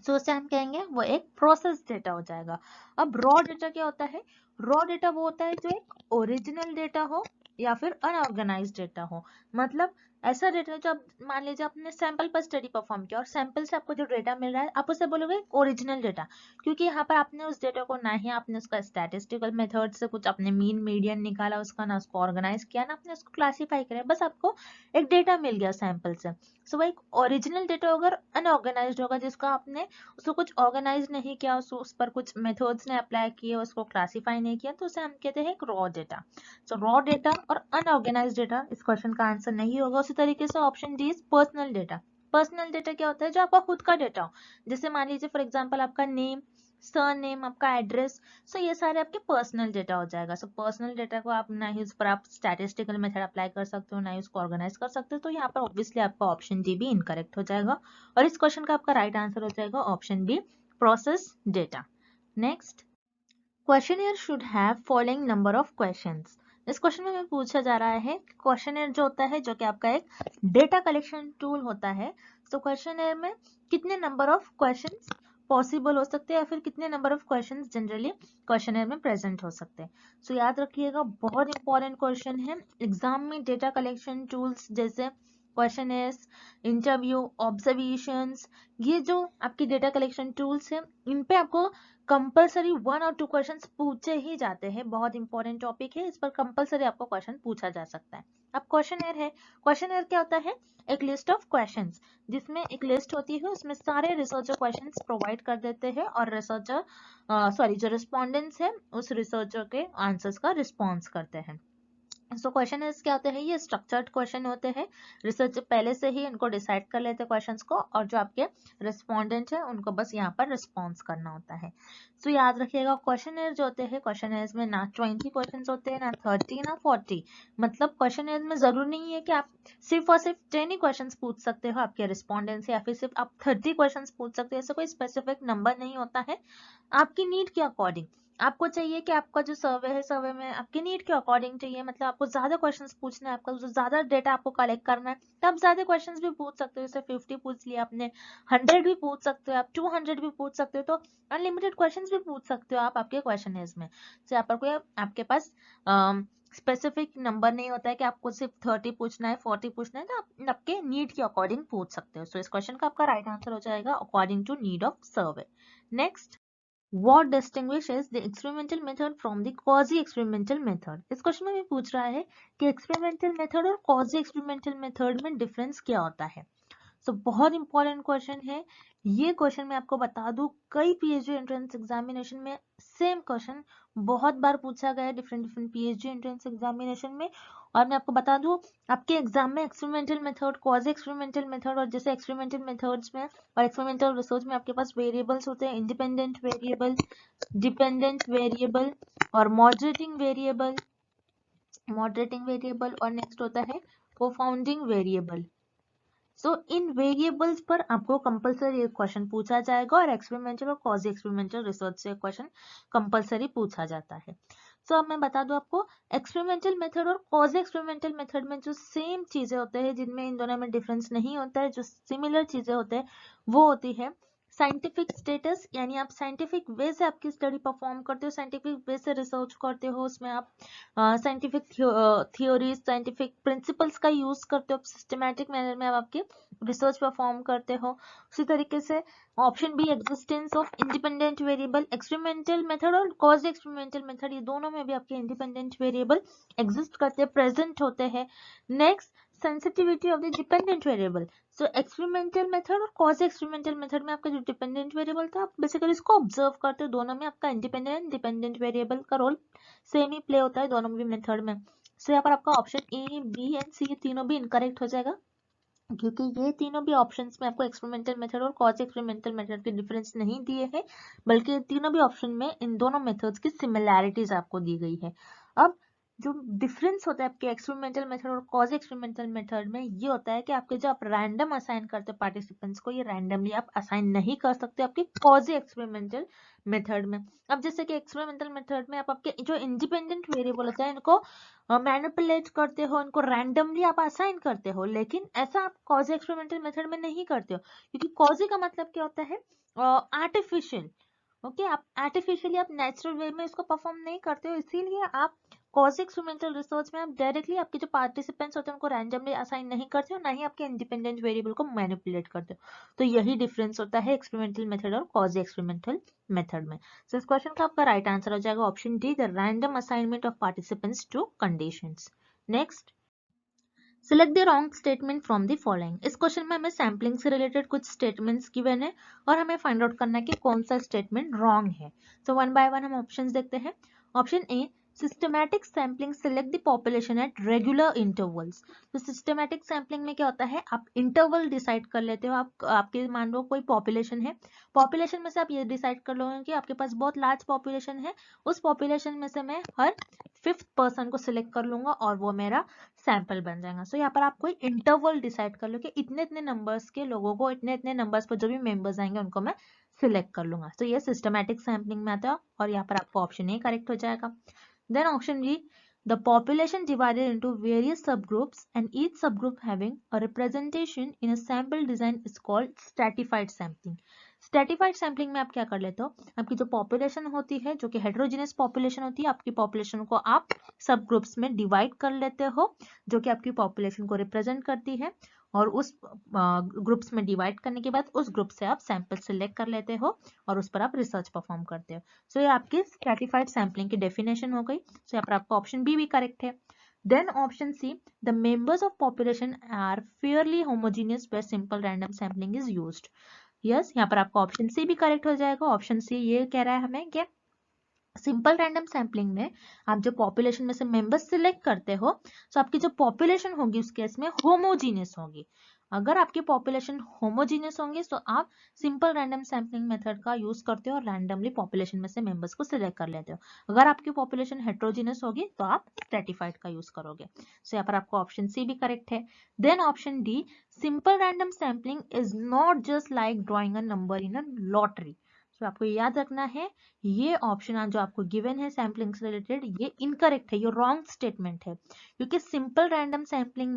तो उसे हम कहेंगे वो एक प्रोसेस डेटा हो जाएगा। अब रॉ डेटा क्या होता है, रॉ डेटा वो होता है जो एक ओरिजिनल डेटा हो या फिर अनऑर्गेनाइज्ड डेटा हो, मतलब ऐसा डेटा जो मान लीजिए आपने सैंपल पर स्टडी परफॉर्म किया और सैंपल से आपको जो डेटा मिल रहा है आप उसे बोलोगे ओरिजिनल डेटा, क्योंकि यहाँ पर आपने उस डेटा को ना ही आपने उसका स्टैटिस्टिकल मेथड से कुछ अपने मीन मीडियन निकाला उसका, ना उसको ऑर्गेनाइज किया, ना आपने उसको क्लासीफाई किया, बस आपको एक डेटा मिल गया सैंपल से। सो वो एक ओरिजिनल डेटा अगर अनऑर्गेनाइज्ड होगा, जिसका आपने उसको कुछ ऑर्गेनाइज नहीं किया, उस पर कुछ मेथड्स ने अप्लाई किए, उसको क्लासीफाई नहीं किया, तो उसे हम कहते हैं एक रॉ डेटा। सो रॉ डेटा और अनऑर्गेनाइज्ड डेटा इस क्वेश्चन का आंसर नहीं होगा। उसी तरीके से option D is personal data. Personal data क्या होता है, जो आपका खुद का डेटा हो, जैसे मान लीजिए फॉर एग्जांपल आपका नेम, सरनेम, आपका एड्रेस, सो ये सारे आपके पर्सनल डेटा हो जाएगा। सो पर्सनल डेटा को आप ना ही उस पर आप स्टैटिस्टिकल मेथड अप्लाई कर सकते हो, ना ही उसको ऑर्गेनाइज कर सकते हो, तो यहाँ पर ऑब्वियसली आपका ऑप्शन डी भी इनकरेक्ट हो जाएगा और इस क्वेश्चन का आपका राइट आंसर हो जाएगा option B, process data. Next, questionnaire should have following number of questions. इस क्वेश्चन में पूछा जा रहा है क्वेश्चनियर जो होता है, जो कि आपका एक डेटा कलेक्शन टूल होता है, तो क्वेश्चनियर में कितने नंबर ऑफ क्वेश्चंस पॉसिबल हो सकते हैं या फिर कितने number of questions generally questionnaire में प्रेजेंट हो सकते हैं। सो याद रखिएगा, बहुत इंपॉर्टेंट क्वेश्चन है एग्जाम में। डेटा कलेक्शन टूल्स जैसे क्वेश्चनियर्स, इंटरव्यू, ऑब्जर्वेशंस, ये जो आपकी डेटा कलेक्शन टूल्स है, इन पे आपको कंपलसरी 1 और 2 क्वेश्चंस पूछे ही जाते हैं। बहुत इंपॉर्टेंट टॉपिक है, इस पर कंपलसरी आपको क्वेश्चन पूछा जा सकता है। अब क्वेश्चनियर है, क्वेश्चनियर क्या होता है, एक लिस्ट ऑफ क्वेश्चंस, जिसमें एक लिस्ट होती है, उसमें सारे रिसर्चर क्वेश्चंस प्रोवाइड कर देते हैं और रिसर्चर जो रिस्पोंडेंट्स है उस रिसर्चर के आंसर्स का रिस्पॉन्स करते हैं। सो क्वेश्चन क्या होते हैं, ये स्ट्रक्चर्ड क्वेश्चन होते हैं, रिसर्च पहले से ही इनको डिसाइड कर लेते हैं क्वेश्चंस को, और जो आपके रिस्पोंडेंट है उनको बस यहाँ पर रिस्पॉन्स करना होता है। सो याद रखिएगा, क्वेश्चनर जो होते हैं, क्वेश्चनर्स में ना 20 क्वेश्चंस होते हैं, ना 30, ना 40, मतलब क्वेश्चनर में जरूरी नहीं है कि आप सिर्फ और सिर्फ 10 ही क्वेश्चन पूछ सकते हो आपके रिस्पॉन्डेंट से, या फिर सिर्फ आप 30 क्वेश्चन पूछ सकते हो, ऐसा कोई स्पेसिफिक नंबर नहीं होता है। आपकी नीड के अकॉर्डिंग आपको चाहिए कि आपका जो सर्वे है, सर्वे में आपकी नीड के अकॉर्डिंग चाहिए, मतलब आपको ज्यादा क्वेश्चंस पूछना है, आपका जो ज्यादा डेटा आपको कलेक्ट करना है, तो आप ज्यादा क्वेश्चंस भी पूछ सकते हो, जैसे 50 पूछ लिया आपने, 100 भी पूछ सकते हो, आप 200 भी पूछ सकते हो, तो अनलिमिटेड क्वेश्चंस भी पूछ सकते हो आप आपके क्वेश्चनर्स में। तो यहाँ पर कोई आपके पास स्पेसिफिक नंबर नहीं होता है कि आपको सिर्फ 30 पूछना है, 40 पूछना है, तो आप आपके नीड के अकॉर्डिंग पूछ सकते हो। सो इस क्वेश्चन का आपका राइट आंसर हो जाएगा according to need of survey. Next, What distinguishes the experimental method from the quasi-experimental method? इस क्वेश्चन में भी पूछ रहा है कि एक्सपेरिमेंटल मेथड और क्वाजी एक्सपेरिमेंटल मेथड में डिफरेंस क्या होता है। सो बहुत इंपॉर्टेंट क्वेश्चन है ये क्वेश्चन। मैं आपको बता दूं, कई पीएचडी एंट्रेंस एग्जामिनेशन में सेम क्वेश्चन बहुत बार पूछा गया है different different PhD entrance examination में। और मैं आपको बता दूं, आपके एग्जाम में experimental method, quasi experimental method, और जैसे एक्सपेरिमेंटल मेथड्स में और एक्सपेरिमेंटल रिसर्च में आपके पास वेरिएबल्स होते हैं, इंडिपेंडेंट वेरिएबल, डिपेंडेंट वेरिएबल और मॉडरेटिंग वेरिएबल, और नेक्स्ट होता है कोफाउंडिंग वेरिएबल। सो इन वेरिएबल्स पर आपको कंपलसरी एक क्वेश्चन पूछा जाएगा और एक्सपेरिमेंटल और क्वाजी एक्सपेरिमेंटल रिसर्च से क्वेश्चन कंपलसरी पूछा जाता है। सो अब मैं बता दूं आपको, एक्सपेरिमेंटल मेथड और क्वाजी एक्सपेरिमेंटल मेथड में जो सेम चीजें होते हैं, जिनमें इन दोनों में डिफरेंस नहीं होता है, जो सिमिलर चीजें होते हैं वो होती है साइंटिफिक स्टेटस, यानी आप साइंटिफिक वे से आपकी स्टडी परफॉर्म करते हो, साइंटिफिक वे से रिसर्च करते हो, उसमें आप साइंटिफिक थियोरीज, साइंटिफिक प्रिंसिपल्स का यूज करते हो, सिस्टमैटिक मैनर में आप आपके रिसर्च परफॉर्म करते हो। उसी तरीके से option B, existence of independent variable, experimental method और क्वाजी एक्सपेरिमेंटल मेथड, ये दोनों में भी आपके इंडिपेंडेंट वेरिएबल एग्जिस्ट करते हैं, प्रेजेंट होते हैं। Next, sensitivity of the dependent variable. So experimental method और क्वाजी एक्सपेरिमेंटल मेथड में आपका जो डिपेंडेंट वेरिएबल था, आप बेसिकली इसको ऑब्जर्व करते हो, दोनों में आपका इंडिपेंडेंट एंड डिपेंडेंट वेरिएबल का रोल सेम ही प्ले होता है दोनों भी मेथड में। सो यहाँ पर आपका ऑप्शन ए, बी एंड सी तीनों भी इनकरेक्ट हो जाएगा, क्योंकि ये तीनों भी ऑप्शंस में आपको एक्सपेरिमेंटल मेथड और क्वाजी एक्सपेरिमेंटल मेथड के डिफरेंस नहीं दिए हैं, बल्कि तीनों भी ऑप्शन में इन दोनों मेथड्स की सिमिलैरिटीज आपको दी गई है। अब जो डिफरेंस होता है आपके एक्सपेरिमेंटल मेथड और क्वाजी एक्सपेरिमेंटल मेथड में, ये होता है कि आपके जो आप रैंडम असाइन करते हो पार्टिसिपेंट्स को, ये रैंडमली आप असाइन नहीं कर सकते आपके क्वाजी एक्सपेरिमेंटल मेथड में। अब जैसे कि एक्सपेरिमेंटल मेथड में आप आपके जो इंडिपेंडेंट वेरिएबल होता है इनको मैनिपुलेट करते हो, इनको रैंडमली आप असाइन करते हो, लेकिन ऐसा आप क्वाजी एक्सपेरिमेंटल मेथड में नहीं करते हो, क्योंकि क्वाजी का मतलब क्या होता है, आर्टिफिशियल। ओके, आप आर्टिफिशियली आप नेचुरल वे में इसको परफॉर्म नहीं करते हो, इसीलिए आप क्वाजी एक्सपेरिमेंटल रिसर्च में आप डायरेक्टली आपके जो पार्टिसिपेंट्स होते हैं उनको रैंडमली असाइन नहीं करते हो, ना ही आपके इंडिपेंडेंट वेरिएबल को मैनिपुलेट करते हो। तो यही डिफरेंस होता है एक्सपेरिमेंटल मेथड और क्वाजी एक्सपेरिमेंटल मेथड में। सो इस क्वेश्चन का आपका राइट आंसर हो जाएगा option D, the random assignment of participants to conditions. Next, select the wrong statement from the following. इस क्वेश्चन में हमें सैम्पलिंग से रिलेटेड कुछ स्टेटमेंट्स गिवन है और हमें फाइंड आउट करना है कि कौन सा स्टेटमेंट रॉन्ग है। सो वन बाय वन हम ऑप्शंस देखते हैं। Option A, systematic sampling select the population at regular intervals. तो सिस्टमैटिक सैम्पलिंग में क्या होता है, आप इंटरवल डिसाइड कर लेते हो। आपके मान लो कोई पॉपुलेशन है, पॉपुलेशन में से आप ये डिसाइड कर लोगे कि आपके पास बहुत लार्ज पॉपुलेशन है, उस पॉपुलेशन में से मैं हर 5th पर्सन को सिलेक्ट कर लूंगा और वो मेरा सैंपल बन जाएगा। सो यहाँ पर आप कोई इंटरवल डिसाइड कर लो कि इतने इतने नंबर्स के लोगों को, इतने इतने नंबर्स पर जो भी मेंबर्स आएंगे उनको मैं सिलेक्ट कर लूंगा। तो ये सिस्टमैटिक सैम्पलिंग में आता है और यहाँ पर आपको ऑप्शन ए करेक्ट हो जाएगा। Then option B, the population divided into various subgroups and each subgroup having a representation in a sample design is called stratified sampling. Stratified sampling में आप क्या कर लेते हो, आपकी जो पॉपुलेशन होती है, जो कि हेटेरोजेनस पॉपुलेशन होती है, आपकी पॉपुलेशन को आप सब ग्रुप्स में डिवाइड कर लेते हो, जो कि आपकी पॉपुलेशन को रिप्रेजेंट करती है, और उस ग्रुप्स में डिवाइड करने के बाद उस ग्रुप से आप सैंपल सिलेक्ट कर लेते हो और उस पर आप रिसर्च परफॉर्म करते हो। सो ये आपकी स्ट्रेटिफाइड सैम्पलिंग की डेफिनेशन हो गई। सो यहाँ पर आपका ऑप्शन बी भी करेक्ट है। Then option C, the members of population are fairly homogeneous where simple random sampling is used. Yes, यहाँ पर आपका ऑप्शन सी भी करेक्ट हो जाएगा। ऑप्शन सी ये कह रहा है हमें कि सिंपल रैंडम सैम्पलिंग में आप जो पॉपुलेशन में से मेंबर्स सिलेक्ट करते हो, तो आपकी जो पॉपुलेशन होगी उस केस में होमोजीनियस होगी। अगर आपकी पॉपुलेशन होमोजीनियस होंगे तो आप सिंपल रैंडम सैम्पलिंग मेथड का यूज करते हो और रैंडमली पॉपुलेशन में से मेंबर्स को सिलेक्ट कर लेते हो। अगर आपकी पॉपुलेशन हेट्रोजीनियस होगी तो आप स्ट्रेटिफाइड का यूज करोगे। सो यहाँ पर आपको ऑप्शन सी भी करेक्ट है। Then option D, simple random sampling is not just like drawing a number in a lottery. तो आपको याद रखना है, ये ऑप्शन जो आपको गिवन है सैम्पलिंग से रिलेटेड, ये इनकरेक्ट है, ये रॉन्ग स्टेटमेंट है, क्योंकि सिंपल रैंडम सैम्पलिंग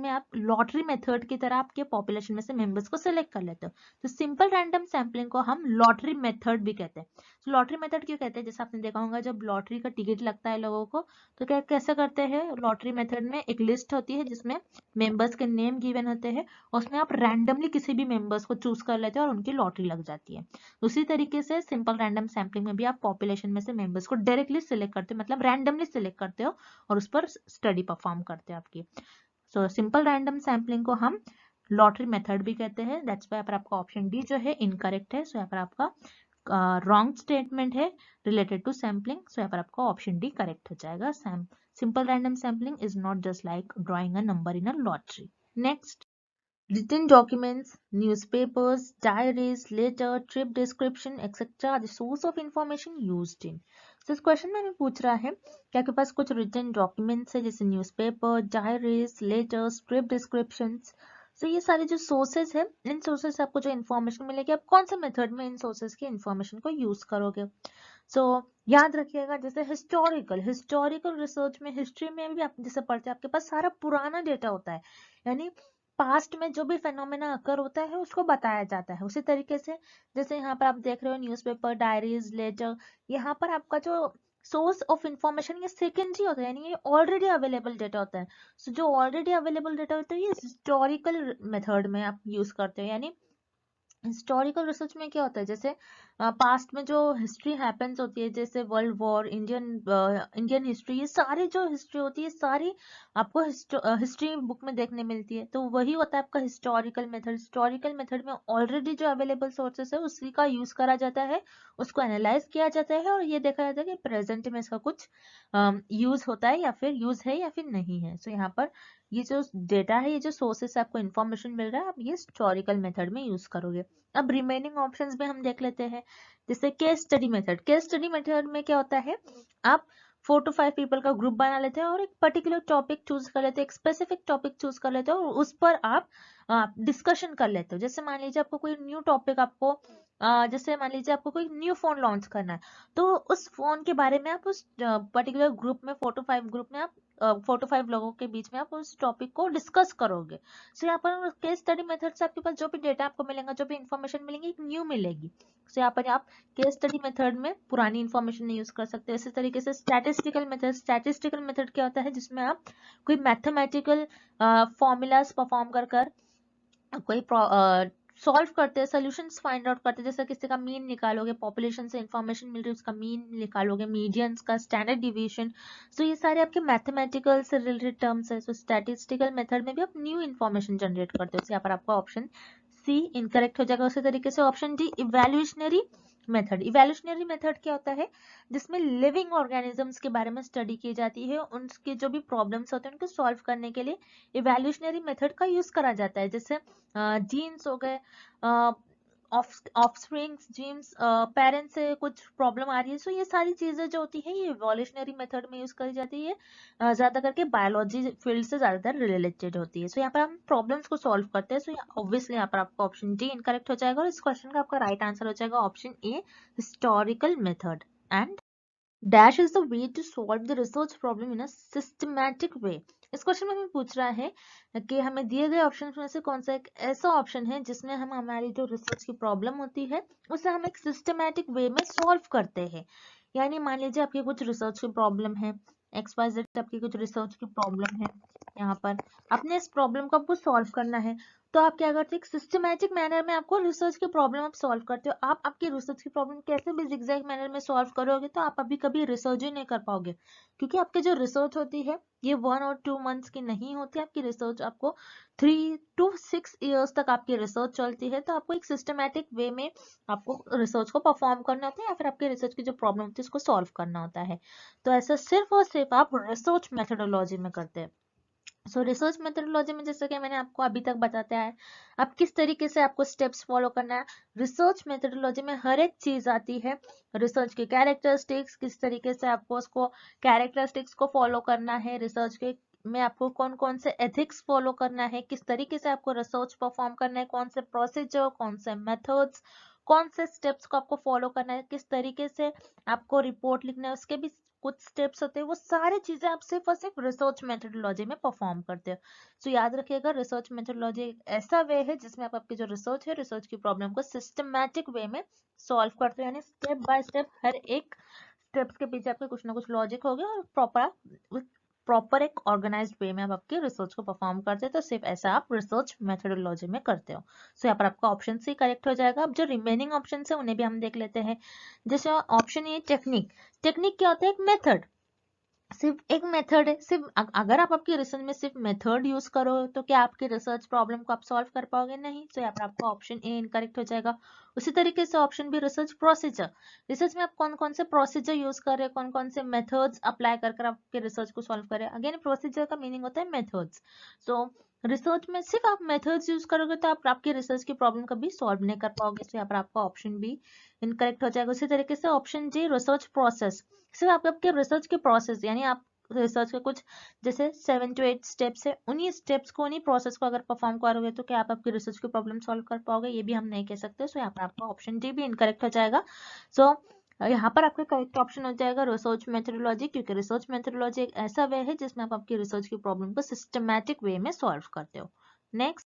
में आप लॉटरी मेथड की तरह आपके पॉपुलेशन में से मेंबर्स को सिलेक्ट कर लेते हो। तो सिंपल रैंडम सैम्पलिंग को हम लॉटरी मेथड भी कहते हैं। तो लॉटरी मेथड क्यों कहते हैं, जैसे आपने देखा होगा जब लॉटरी का टिकट लगता है लोगों को, तो क्या कैसे करते हैं, लॉटरी मेथड में एक लिस्ट होती है जिसमें मेंबर्स के नेम गिवन होते हैं, उसमें आप रैंडमली किसी भी मेंबर्स को चूज कर लेते हो और उनकी लॉटरी लग जाती है। उसी तरीके से सिंपल रैंडम सैम्पलिंग में भी आप पॉपुलेशन में से मेंबर्स को डायरेक्टली सिलेक्ट करते हो, मतलब रैंडमली सिलेक्ट करते हो और उस पर स्टडी परफॉर्म करते हो आपकी। सो सिंपल रैंडम सैम्पलिंग को हम लॉटरी मेथड भी कहते हैं। दैट्स व्हाई पर आपका ऑप्शन डी जो है इनकरेक्ट है। सो यहाँ पर आपका रॉन्ग स्टेटमेंट है रिलेटेड टू सैम्पलिंग। सो यहाँ पर आपका ऑप्शन डी करेक्ट हो जाएगा। Simple random sampling is not just like drawing a number in a lottery. Next, written documents, newspapers, diaries, letter, trip description, etc. are the source of information used in. So इस question में हमें पूछ रहा है कि आपके पास कुछ written documents है, जैसे newspaper, diaries, letters, trip descriptions. तो ये सारे जो सोर्सेज है, इन सोर्सेज से आपको जो इन्फॉर्मेशन मिलेगी, आप कौन से मेथड में इन सोर्सेज की इन्फॉर्मेशन को यूज करोगे। सो याद रखिएगा, जैसे हिस्टोरिकल रिसर्च में, हिस्ट्री में भी आप जैसे पढ़ते हैं, आपके पास सारा पुराना डेटा होता है, यानी पास्ट में जो भी फेनोमेना अकर होता है उसको बताया जाता है। उसी तरीके से जैसे यहाँ पर आप देख रहे हो न्यूज़पेपर, डायरीज, लेटर, यहाँ पर आपका जो सोर्स ऑफ इंफॉर्मेशन ये सेकेंडरी होता है, यानी ये ऑलरेडी अवेलेबल डेटा होता है। सो जो ऑलरेडी अवेलेबल डेटा होता है ये हिस्टोरिकल मेथड में आप यूज करते हो। यानी हिस्टोरिकल रिसर्च में क्या होता है, जैसे पास्ट में जो हिस्ट्री हैपेंस होती है, जैसे वर्ल्ड वॉर, इंडियन हिस्ट्री, ये सारी जो हिस्ट्री होती है सारी आपको हिस्ट्री बुक में देखने मिलती है। तो वही होता है आपका हिस्टोरिकल मेथड। हिस्टोरिकल मेथड में ऑलरेडी जो अवेलेबल सोर्सेस है उसी का यूज करा जाता है, उसको एनालाइज किया जाता है और ये देखा जाता है कि प्रेजेंट में इसका कुछ यूज होता है या फिर यूज है या फिर नहीं है। सो यहाँ पर ये जो डेटा है, ये जो सोर्सेस आपको इन्फॉर्मेशन मिल रहा है, आप ये हिस्टोरिकल मेथड में यूज करोगे। अब रिमेनिंग ऑप्शंस में हम देख लेते हैं, जैसे case study method. Case study method में क्या होता है, आप 4 to 5 पीपल का ग्रुप बना लेते हैं और एक पर्टिकुलर टॉपिक चूज कर लेते हैं, एक स्पेसिफिक टॉपिक चूज कर लेते हो और उस पर आप डिस्कशन कर लेते हो। जैसे मान लीजिए आपको कोई न्यू टॉपिक, आपको जैसे मान लीजिए आपको कोई न्यू फोन लॉन्च करना है, तो उस फोन के बारे में आप उस पर्टिकुलर ग्रुप में 4 to 5 ग्रुप में आप 4 to 5 लोगों के बीच में आप उस टॉपिक को डिस्कस करोगे। सो यहाँ पर केस स्टडी मेथड से आपके पास जो भी डेटा आपको मिलेगा, जो भी इंफॉर्मेशन मिलेंगी, एक न्यू मिलेगी। सो यहाँ पर आप केस स्टडी मेथड में पुरानी इंफॉर्मेशन नहीं यूज कर सकते। इसी तरीके से स्टैटिस्टिकल मेथड। स्टैटिस्टिकल मेथड क्या होता है, जिसमें आप कोई मैथमेटिकल फॉर्मूलाज परफॉर्म कर कोई सॉल्व करते हैं, सोल्यूशंस फाइंड आउट करते हैं। जैसे किसी का मीन निकालोगे, पॉपुलेशन से इंफॉर्मेशन मिल रही है, उसका मीन निकालोगे, मीडियंस का, स्टैंडर्ड डिविएशन। सो ये सारे आपके मैथमेटिकल से रिलेटेड टर्म्स है। सो स्टैटिस्टिकल मेथड में भी आप न्यू इंफॉर्मेशन जनरेट करते हो। यहाँ पर आपका ऑप्शन सी इनकरेक्ट हो जाएगा। उसी तरीके से ऑप्शन डी इवैल्यूएशनरी मेथड। इवैल्यूएशनरी मेथड क्या होता है, जिसमें लिविंग ऑर्गेनिजम्स के बारे में स्टडी की जाती है, उनके जो भी प्रॉब्लम्स होते हैं उनको सॉल्व करने के लिए इवैल्यूएशनरी मेथड का यूज करा जाता है। जैसे जीन्स हो गए, ऑफस्प्रिंग्स, जीन्स, पेरेंट्स से कुछ प्रॉब्लम आ रही है, सो ये सारी चीजें जो होती है ये इवोल्यूशनरी मेथड में यूज करी जाती है। ज्यादा करके बायोलॉजी फील्ड से ज्यादातर रिलेटेड होती है। सो यहाँ पर हम प्रॉब्लम्स को सॉल्व करते हैं। सो ऑब्वियसली यहाँ पर आपका ऑप्शन डी इनकरेक्ट हो जाएगा और इस क्वेश्चन का आपका राइट आंसर हो जाएगा option A, historical method. And dash is the way to solve the research problem in a systematic way. इस क्वेश्चन में हमें पूछ रहा है कि हमें दिए गए ऑप्शन में से कौन सा एक ऐसा ऑप्शन है जिसमें हम हमारी जो रिसर्च की प्रॉब्लम होती है उसे हम एक सिस्टमैटिक वे में सॉल्व करते हैं। यानी मान लीजिए आपकी कुछ रिसर्च की प्रॉब्लम है, XYZ आपकी कुछ रिसर्च की प्रॉब्लम है, यहाँ पर अपने इस प्रॉब्लम को आपको सॉल्व करना है, तो आप क्या करते हैं, एक सिस्टमैटिक मैनर में आपको रिसर्च की प्रॉब्लम आप सॉल्व करते हो। आप आपकी रिसर्च की प्रॉब्लम कैसे भी जिगजैग मैनर में सॉल्व करोगे तो आप अभी कभी रिसर्च ही नहीं कर पाओगे, क्योंकि आपकी जो रिसर्च होती है ये 1 और 2 मंथ्स की नहीं होती। आपकी रिसर्च आपको 3 to 6 years तक आपकी रिसर्च चलती है। तो आपको एक सिस्टमैटिक वे में आपको रिसर्च को परफॉर्म करना होता है या फिर आपके रिसर्च की जो प्रॉब्लम होती है उसको सॉल्व करना होता है। तो ऐसा सिर्फ और सिर्फ आप रिसर्च मेथोडोलॉजी में करते हैं। सो रिसर्च मेथोडोलॉजी में जैसे कि मैंने आपको अभी तक बताया है, आप किस तरीके से आपको स्टेप्स फॉलो करना है। रिसर्च मेथोडोलॉजी में हर एक चीज आती है, रिसर्च के कैरेक्टरिस्टिक्स, किस तरीके से आपको उसको कैरेक्टरिस्टिक्स को फॉलो करना है, रिसर्च के में आपको कौन कौन से एथिक्स फॉलो करना है, किस तरीके से आपको रिसर्च परफॉर्म करना है, कौन से प्रोसीजर, कौन से मेथड्स, कौन से स्टेप्स को आपको फॉलो करना है, किस तरीके से आपको रिपोर्ट लिखना है, उसके भी कुछ स्टेप्स होते हैं। वो सारी चीजें आप सिर्फ और सिर्फ रिसर्च मेथोडोलॉजी में परफॉर्म करते हो। सो याद रखिएगा, रिसर्च मेथोडोलॉजी एक ऐसा वे है जिसमें आप आपकी जो रिसर्च है, रिसर्च की प्रॉब्लम को सिस्टमैटिक वे में सॉल्व करते हो, यानी स्टेप बाय स्टेप हर एक स्टेप्स के पीछे आपके कुछ ना कुछ लॉजिक होगा और प्रॉपर एक ऑर्गेनाइज्ड वे में आप आपके रिसर्च को परफॉर्म करते हैं। तो सिर्फ ऐसा आप रिसर्च मेथोडोलॉजी में करते हो। सो यहाँ पर आपका ऑप्शन सी करेक्ट हो जाएगा। अब जो रिमेनिंग ऑप्शन है उन्हें भी हम देख लेते हैं। जैसे ऑप्शन ए टेक्निक। टेक्निक क्या होता है, एक मेथड, सिर्फ एक मेथड है। सिर्फ अगर आप आपकी रिसर्च में सिर्फ मेथड यूज करो तो क्या आपकी रिसर्च प्रॉब्लम को आप सॉल्व कर पाओगे, नहीं। तो यहाँ पर आपका ऑप्शन ए इनकरेक्ट हो जाएगा। उसी तरीके से option B research procedure. Research में आप कौन कौन से प्रोसीजर यूज कर रहे हैं, कौन कौन से मेथड्स अप्लाई कर आपके रिसर्च को सॉल्व करें। अगेन प्रोसीजर का मीनिंग होता है मेथड्स। सो रिसर्च में सिर्फ आप मेथड्स यूज करोगे तो आप आपकी रिसर्च की प्रॉब्लम कभी सॉल्व नहीं कर पाओगे। तो यहाँ पर आपका ऑप्शन बी इनकरेक्ट हो जाएगा। उसी तरीके से ऑप्शन जी रिसर्च प्रोसेस। सिर्फ आप आपके रिसर्च के प्रोसेस, यानी आप रिसर्च के कुछ जैसे 7 to 8 स्टेप्स है, उन्हीं स्टेप्स को, उन्हीं प्रोसेस को अगर परफॉर्म करोगे तो क्या आप आपकी रिसर्च की प्रॉब्लम सॉल्व कर पाओगे, ये भी हम नहीं कह सकते। सो यहाँ पर आपका ऑप्शन डी भी इनकरेक्ट हो जाएगा। सो यहाँ पर आपका करेक्ट ऑप्शन हो जाएगा रिसर्च मेथोडोलॉजी, क्योंकि रिसर्च मेथोडोलॉजी एक ऐसा वे है जिसमें आप आपकी रिसर्च की प्रॉब्लम को सिस्टमैटिक वे में सॉल्व करते हो। नेक्स्ट